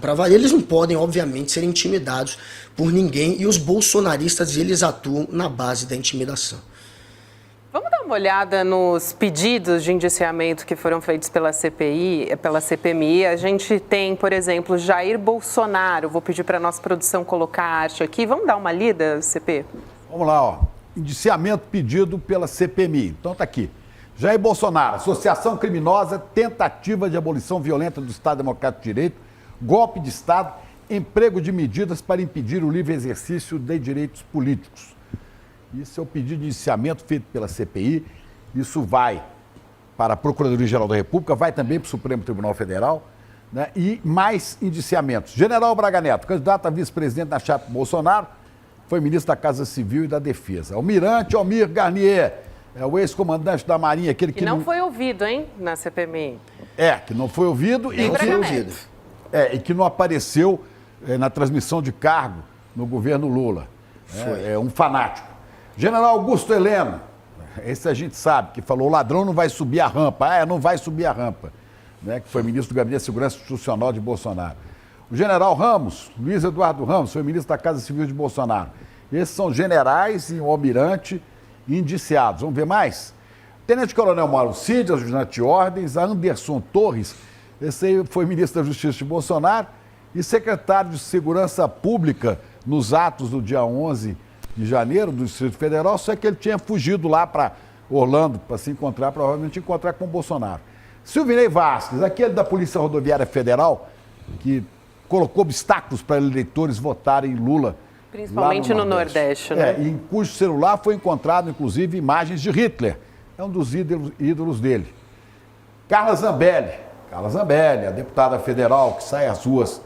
para valer, eles não podem, obviamente, ser intimidados por ninguém, e os bolsonaristas, eles atuam na base da intimidação. Vamos dar uma olhada nos pedidos de indiciamento que foram feitos pela CPMI. A gente tem, por exemplo, Jair Bolsonaro. Vou pedir para a nossa produção colocar a arte aqui. Vamos dar uma lida, CP? Vamos lá, ó. Indiciamento pedido pela CPMI. Então tá aqui. Jair Bolsonaro, associação criminosa, tentativa de abolição violenta do Estado Democrático de Direito, golpe de Estado, emprego de medidas para impedir o livre exercício de direitos políticos. Isso é o pedido de indiciamento feito pela CPI. Isso vai para a Procuradoria-Geral da República, vai também para o Supremo Tribunal Federal, né? E mais indiciamentos. General Braga Neto, candidato a vice-presidente na chapa Bolsonaro, foi ministro da Casa Civil e da Defesa. Almirante Almir Garnier, o ex-comandante da Marinha, aquele que não foi ouvido, hein, na CPMI. Que não foi ouvido e que não apareceu na transmissão de cargo no governo Lula. É um fanático. General Augusto Heleno, esse a gente sabe, que falou: o ladrão não vai subir a rampa. Não vai subir a rampa, né? Que foi ministro do Gabinete de Segurança Institucional de Bolsonaro. O general Ramos, Luiz Eduardo Ramos, foi ministro da Casa Civil de Bolsonaro. Esses são generais e um almirante indiciados. Vamos ver mais? Tenente Coronel Mauro Cid, ajudante de ordens, a Anderson Torres, esse aí foi ministro da Justiça de Bolsonaro e secretário de Segurança Pública nos atos do dia 11 de janeiro do Distrito Federal, só que ele tinha fugido lá para Orlando para se encontrar, provavelmente encontrar com o Bolsonaro. Silvinei Vasquez, aquele da Polícia Rodoviária Federal, que colocou obstáculos para eleitores votarem em Lula. Principalmente no Nordeste, né? Em cujo celular foi encontrado, inclusive, imagens de Hitler. É um dos ídolos dele. Carla Zambelli, a deputada federal que sai às ruas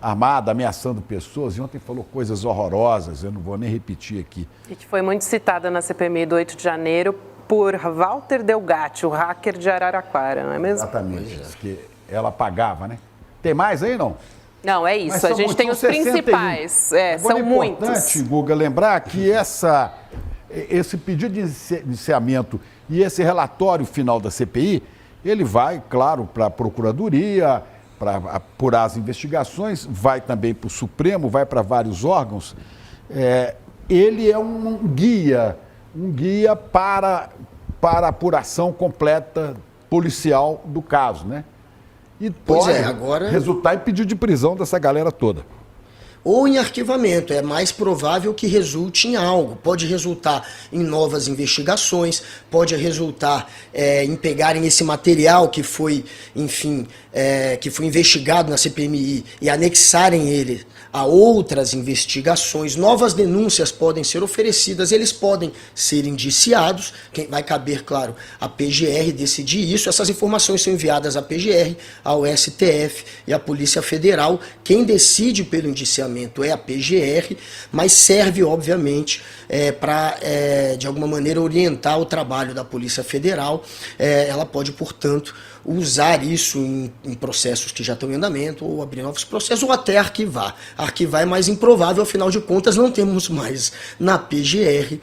armada, ameaçando pessoas, e ontem falou coisas horrorosas, eu não vou nem repetir aqui. E que foi muito citada na CPMI do 8 de janeiro por Walter Delgatti, o hacker de Araraquara, não é mesmo? Exatamente, diz que ela pagava, né? Tem mais aí, não? Não, é isso, a gente tem os 61. Principais, são muitos. É importante, Guga, lembrar que esse pedido de indiciamento e esse relatório final da CPI, ele vai, claro, para a Procuradoria, para apurar as investigações, vai também para o Supremo, vai para vários órgãos. Ele é um guia para a apuração completa policial do caso, né? E pode resultar em pedido de prisão dessa galera toda. Ou em arquivamento, é mais provável que resulte em algo. Pode resultar em novas investigações, pode resultar em pegarem esse material que foi, enfim, que foi investigado na CPMI e anexarem ele a outras investigações. Novas denúncias podem ser oferecidas, eles podem ser indiciados, vai caber, claro, à PGR decidir isso. Essas informações são enviadas à PGR, ao STF e à Polícia Federal. Quem decide pelo indiciamento é a PGR, mas serve, obviamente, para, de alguma maneira, orientar o trabalho da Polícia Federal. Ela pode, portanto, usar isso em processos que já estão em andamento, ou abrir novos processos, ou até arquivar. Arquivar é mais improvável, afinal de contas, não temos mais na PGR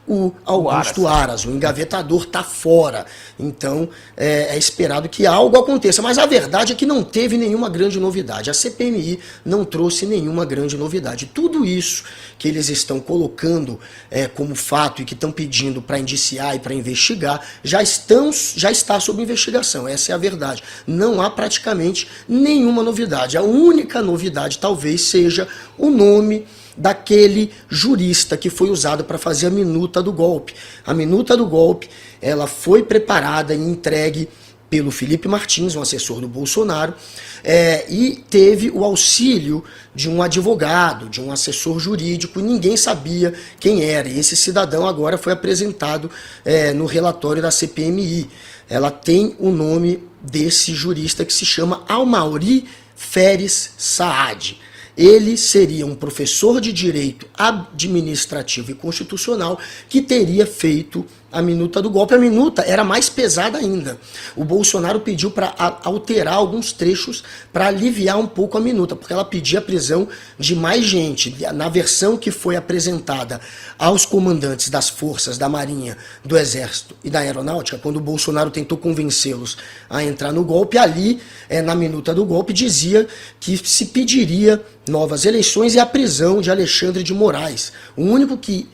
o Augusto Aras, o engavetador está fora. Então, é esperado que algo aconteça. Mas a verdade é que não teve nenhuma grande novidade. A CPMI não trouxe nenhuma grande novidade. Tudo isso que eles estão colocando como fato e que estão pedindo para indiciar e para investigar, já está sob investigação. Essa é a verdade. Não há praticamente nenhuma novidade. A única novidade talvez seja o nome daquele jurista que foi usado para fazer a minuta do golpe. A minuta do golpe, ela foi preparada e entregue pelo Felipe Martins, um assessor do Bolsonaro, e teve o auxílio de um advogado, de um assessor jurídico, e ninguém sabia quem era. E esse cidadão agora foi apresentado no relatório da CPMI. Ela tem o nome desse jurista que se chama Almauri Feres Saad. Ele seria um professor de direito administrativo e constitucional que teria feito a minuta do golpe. A minuta era mais pesada ainda. O Bolsonaro pediu para alterar alguns trechos para aliviar um pouco a minuta, porque ela pedia a prisão de mais gente. Na versão que foi apresentada aos comandantes das forças, da Marinha, do Exército e da Aeronáutica, quando o Bolsonaro tentou convencê-los a entrar no golpe, ali, na minuta do golpe, dizia que se pediria novas eleições e a prisão de Alexandre de Moraes. O único que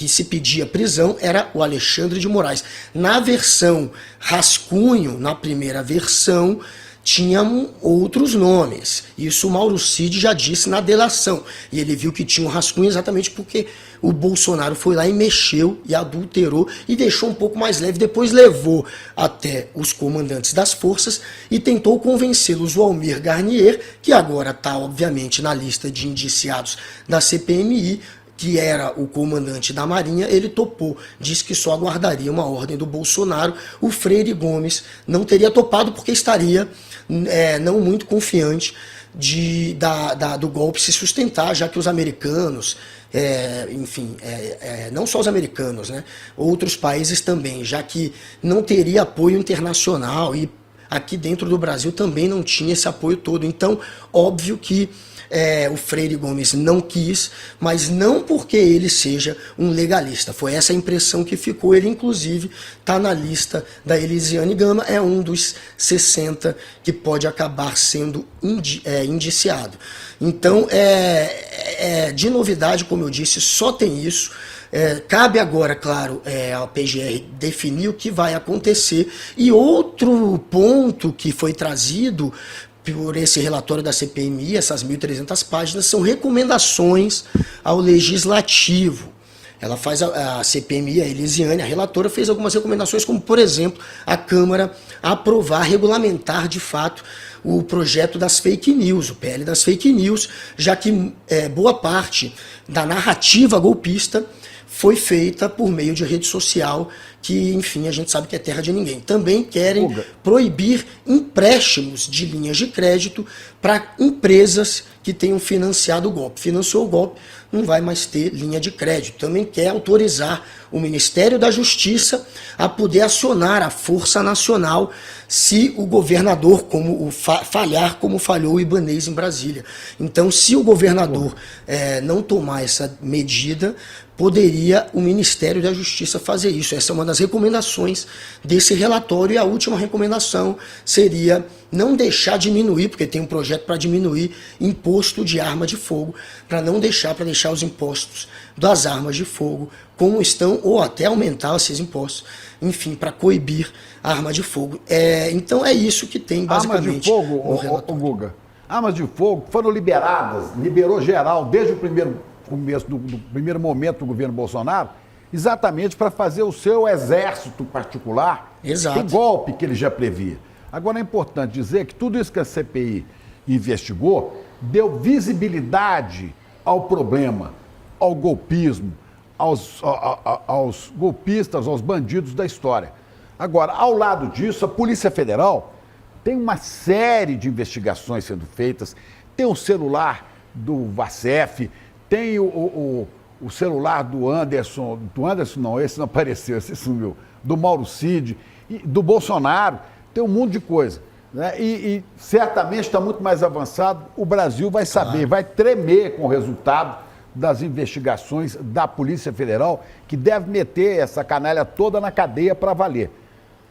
se pedia prisão era o Alexandre de Moraes. Na versão rascunho, na primeira versão, tinham outros nomes. Isso o Mauro Cid já disse na delação. E ele viu que tinha um rascunho exatamente porque o Bolsonaro foi lá e mexeu e adulterou e deixou um pouco mais leve. Depois levou até os comandantes das forças e tentou convencê-los. O Almir Garnier, que agora está, obviamente, na lista de indiciados da CPMI, que era o comandante da Marinha, ele topou, disse que só aguardaria uma ordem do Bolsonaro. O Freire Gomes não teria topado porque estaria não muito confiante do golpe se sustentar, já que os americanos, não só os americanos, né, outros países também, já que não teria apoio internacional e aqui dentro do Brasil também não tinha esse apoio todo. Então, óbvio que o Freire Gomes não quis, mas não porque ele seja um legalista. Foi essa a impressão que ficou. Ele, inclusive, está na lista da Elisiane Gama, é um dos 60 que pode acabar sendo indiciado. Então, de novidade, como eu disse, só tem isso. Cabe agora, claro, a PGR definir o que vai acontecer. E outro ponto que foi trazido por esse relatório da CPMI, essas 1.300 páginas, são recomendações ao Legislativo. Ela faz a CPMI, a Elisiane, a relatora, fez algumas recomendações, como, por exemplo, a Câmara aprovar, regulamentar, de fato, o projeto das fake news, o PL das fake news, já que boa parte da narrativa golpista foi feita por meio de rede social, que, enfim, a gente sabe que é terra de ninguém. Também querem proibir empréstimos de linhas de crédito para empresas que tenham financiado o golpe. Financiou o golpe, não vai mais ter linha de crédito. Também quer autorizar o Ministério da Justiça a poder acionar a Força Nacional se o governador falhar como falhou o Ibanez em Brasília. Então, se o governador não tomar essa medida, poderia o Ministério da Justiça fazer isso. Essa é uma das recomendações desse relatório. E a última recomendação seria não deixar diminuir, porque tem um projeto para diminuir imposto de arma de fogo, para deixar os impostos das armas de fogo como estão, ou até aumentar esses impostos, enfim, para coibir a arma de fogo. Então é isso que tem basicamente armas de fogo, no relatório. Guga, armas de fogo foram liberadas, liberou geral desde o primeiro momento do governo Bolsonaro, exatamente para fazer o seu exército particular. Exato. O golpe que ele já previa. Agora é importante dizer que tudo isso que a CPI investigou deu visibilidade ao problema, ao golpismo, aos golpistas, aos bandidos da história. Agora, ao lado disso, a Polícia Federal tem uma série de investigações sendo feitas, tem o celular do Vacef, tem o celular do Anderson não, esse não apareceu, esse sumiu, do Mauro Cid, do Bolsonaro, tem um monte de coisa. Né? E certamente está muito mais avançado, o Brasil vai saber, vai tremer com o resultado das investigações da Polícia Federal, que deve meter essa canalha toda na cadeia para valer.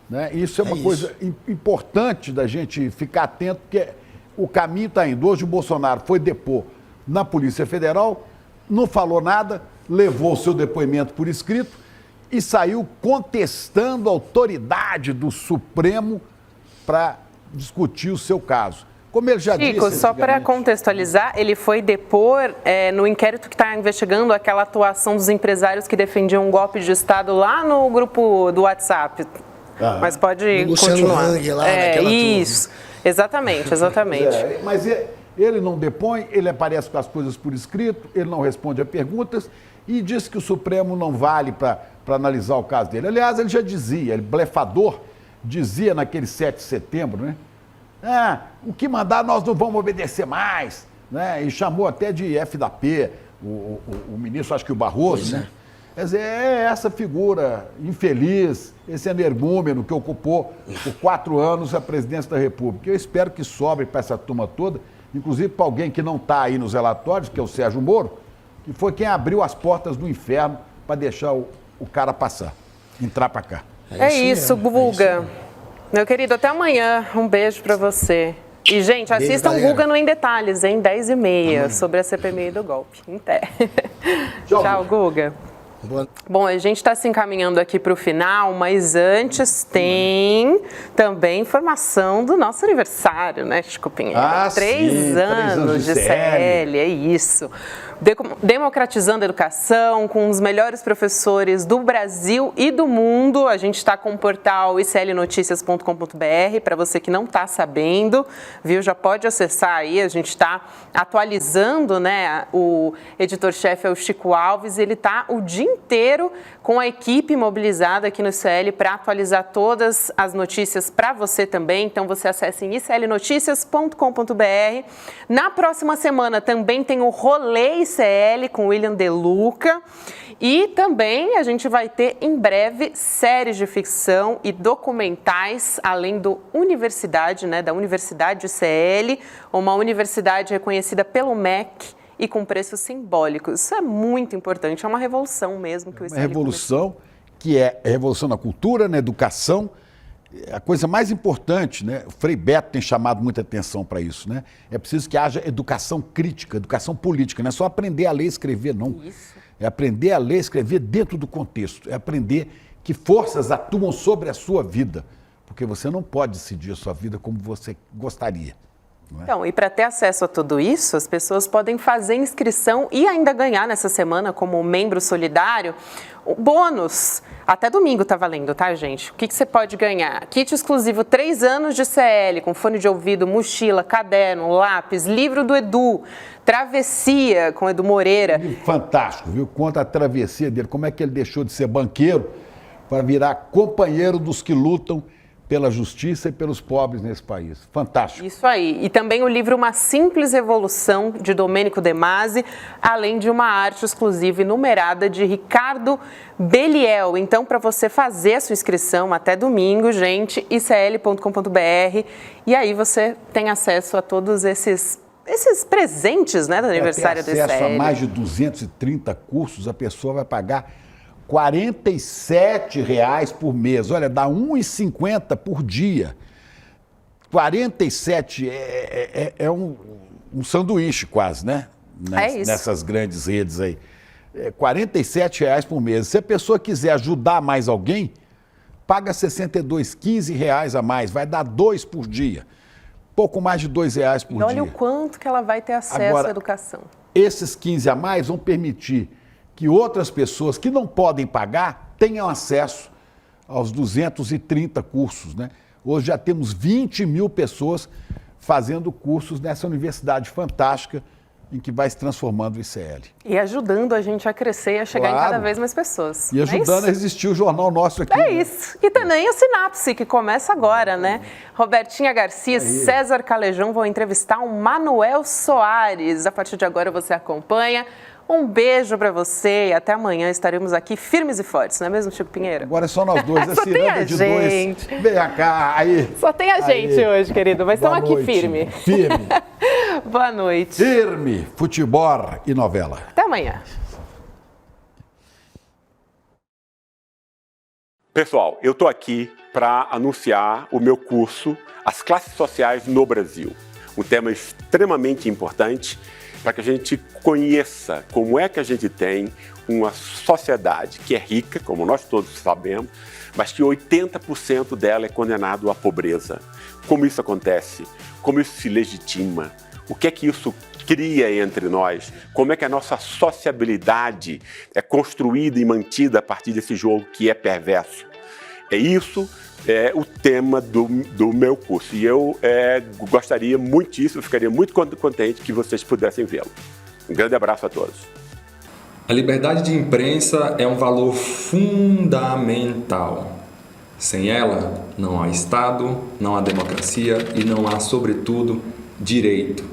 Né? Isso é uma coisa importante da gente ficar atento, porque o caminho está indo. Hoje o Bolsonaro foi depor na Polícia Federal, não falou nada, levou o seu depoimento por escrito e saiu contestando a autoridade do Supremo para discutir o seu caso. Como ele já Chico, disse... só para contextualizar, ele foi depor no inquérito que está investigando aquela atuação dos empresários que defendiam um golpe de Estado lá no grupo do WhatsApp. Mas pode continuar. Hang, lá, isso, turma. Exatamente. Mas ele não depõe, ele aparece com as coisas por escrito, ele não responde a perguntas e diz que o Supremo não vale para analisar o caso dele. Aliás, ele já dizia, ele blefador, dizia naquele 7 de setembro, né? O que mandar nós não vamos obedecer mais, né? E chamou até de F da P, o ministro, acho que o Barroso, né? Quer dizer, é essa figura infeliz, esse energúmeno que ocupou por 4 anos a presidência da República. Eu espero que sobre para essa turma toda, inclusive para alguém que não está aí nos relatórios, que é o Sérgio Moro, que foi quem abriu as portas do inferno para deixar o cara passar, entrar para cá. É isso, Guga. Meu querido, até amanhã. Um beijo para você. E, gente, assistam Guga no Em Detalhes, em 10h30, sobre a CPMI do golpe. Até. Tchau, Guga. Bom, a gente está se encaminhando aqui para o final, mas antes tem também informação do nosso aniversário, né, Chico Pinheiro? 3 anos de CL, é isso. Democratizando a educação, com os melhores professores do Brasil e do mundo. A gente está com o portal iclnoticias.com.br, para você que não está sabendo, viu? Já pode acessar aí, a gente está atualizando, né? O editor-chefe é o Chico Alves, ele está o dia inteiro com a equipe mobilizada aqui no ICL para atualizar todas as notícias para você também. Então, você acesse em iclnoticias.com.br. Na próxima semana também tem o Rolê ICL com William De Luca. E também a gente vai ter em breve séries de ficção e documentais, além do Universidade, né, da Universidade ICL, uma universidade reconhecida pelo MEC e com preços simbólicos. Isso é muito importante, é uma revolução mesmo que o ICL Uma revolução que é a revolução na cultura, na educação. A coisa mais importante, né? O Frei Beto tem chamado muita atenção para isso, né? É preciso que haja educação crítica, educação política, não é só aprender a ler e escrever, não. Isso. É aprender a ler e escrever dentro do contexto, é aprender que forças atuam sobre a sua vida, porque você não pode decidir a sua vida como você gostaria. Então, e para ter acesso a tudo isso, as pessoas podem fazer inscrição e ainda ganhar nessa semana, como membro solidário, o bônus. Até domingo tá valendo, tá, gente? O que você pode ganhar? Kit exclusivo 3 anos de CL, com fone de ouvido, mochila, caderno, lápis, livro do Edu, Travessia, com Edu Moreira. Fantástico, viu? Conta a travessia dele, como é que ele deixou de ser banqueiro para virar companheiro dos que lutam pela justiça e pelos pobres nesse país. Fantástico. Isso aí. E também o livro Uma Simples Revolução, de Domênico De Masi, além de uma arte exclusiva e numerada de Ricardo Beliel. Então, para você fazer a sua inscrição até domingo, gente, icl.com.br, e aí você tem acesso a todos esses presentes, né, do aniversário do ICL. Acesso a mais de 230 cursos, a pessoa vai pagar R$ 47 por mês. Olha, dá R$ 1,50 por dia. 47 é um sanduíche quase, né? Nessas grandes redes aí. R$ 47 por mês. Se a pessoa quiser ajudar mais alguém, paga 62, R$ 15 a mais. Vai dar 2 por dia. Pouco mais de R$ 2 por dia. Olha o quanto que ela vai ter acesso à educação. Esses 15 a mais vão permitir que outras pessoas que não podem pagar tenham acesso aos 230 cursos, né? Hoje já temos 20 mil pessoas fazendo cursos nessa universidade fantástica em que vai se transformando o ICL. E ajudando a gente a crescer e a chegar em cada vez mais pessoas. E ajudando a existir o jornal nosso aqui. É isso. E também o Sinapse, que começa agora, né? Robertinha Garcia e César Calejão vão entrevistar o Manuel Soares. A partir de agora você acompanha. Um beijo para você e até amanhã estaremos aqui firmes e fortes, não é mesmo, Chico Pinheiro? Agora é só nós dois, só tem a gente. Vem cá, aí. Só tem a gente hoje, querido, mas estamos aqui firme. Firme. Boa noite. Firme, futebol e novela. Até amanhã. Pessoal, eu estou aqui para anunciar o meu curso As Classes Sociais no Brasil. Um tema extremamente importante para que a gente conheça como é que a gente tem uma sociedade que é rica, como nós todos sabemos, mas que 80% dela é condenado à pobreza. Como isso acontece? Como isso se legitima? O que é que isso cria entre nós? Como é que a nossa sociabilidade é construída e mantida a partir desse jogo que é perverso? Isso é o tema do meu curso. E eu gostaria muitíssimo, ficaria muito contente que vocês pudessem vê-lo. Um grande abraço a todos. A liberdade de imprensa é um valor fundamental. Sem ela, não há Estado, não há democracia e não há, sobretudo, direito.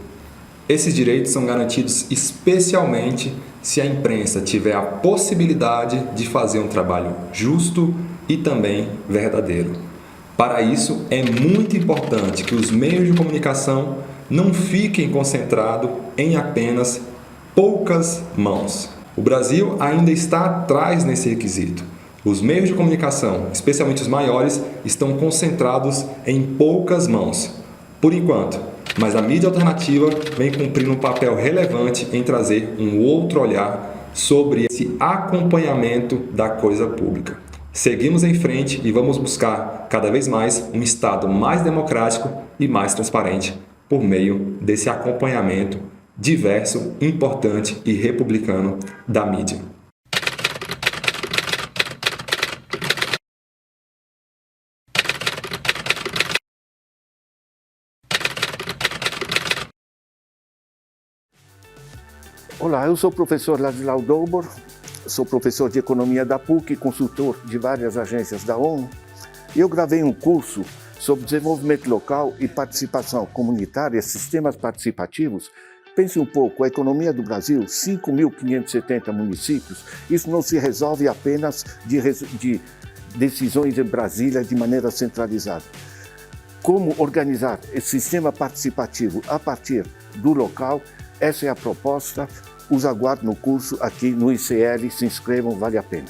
Esses direitos são garantidos especialmente se a imprensa tiver a possibilidade de fazer um trabalho justo e também verdadeiro. Para isso, é muito importante que os meios de comunicação não fiquem concentrados em apenas poucas mãos. O Brasil ainda está atrás nesse requisito. Os meios de comunicação, especialmente os maiores, estão concentrados em poucas mãos, por enquanto. Mas a mídia alternativa vem cumprindo um papel relevante em trazer um outro olhar sobre esse acompanhamento da coisa pública. Seguimos em frente e vamos buscar cada vez mais um Estado mais democrático e mais transparente por meio desse acompanhamento diverso, importante e republicano da mídia. Olá, eu sou o professor Ladislau Dobor, sou professor de Economia da PUC, consultor de várias agências da ONU. Eu gravei um curso sobre desenvolvimento local e participação comunitária, sistemas participativos. Pense um pouco, a economia do Brasil, 5.570 municípios, isso não se resolve apenas de decisões em Brasília de maneira centralizada. Como organizar esse sistema participativo a partir do local, essa é a proposta. Os aguardo no curso aqui no ICL, se inscrevam, vale a pena.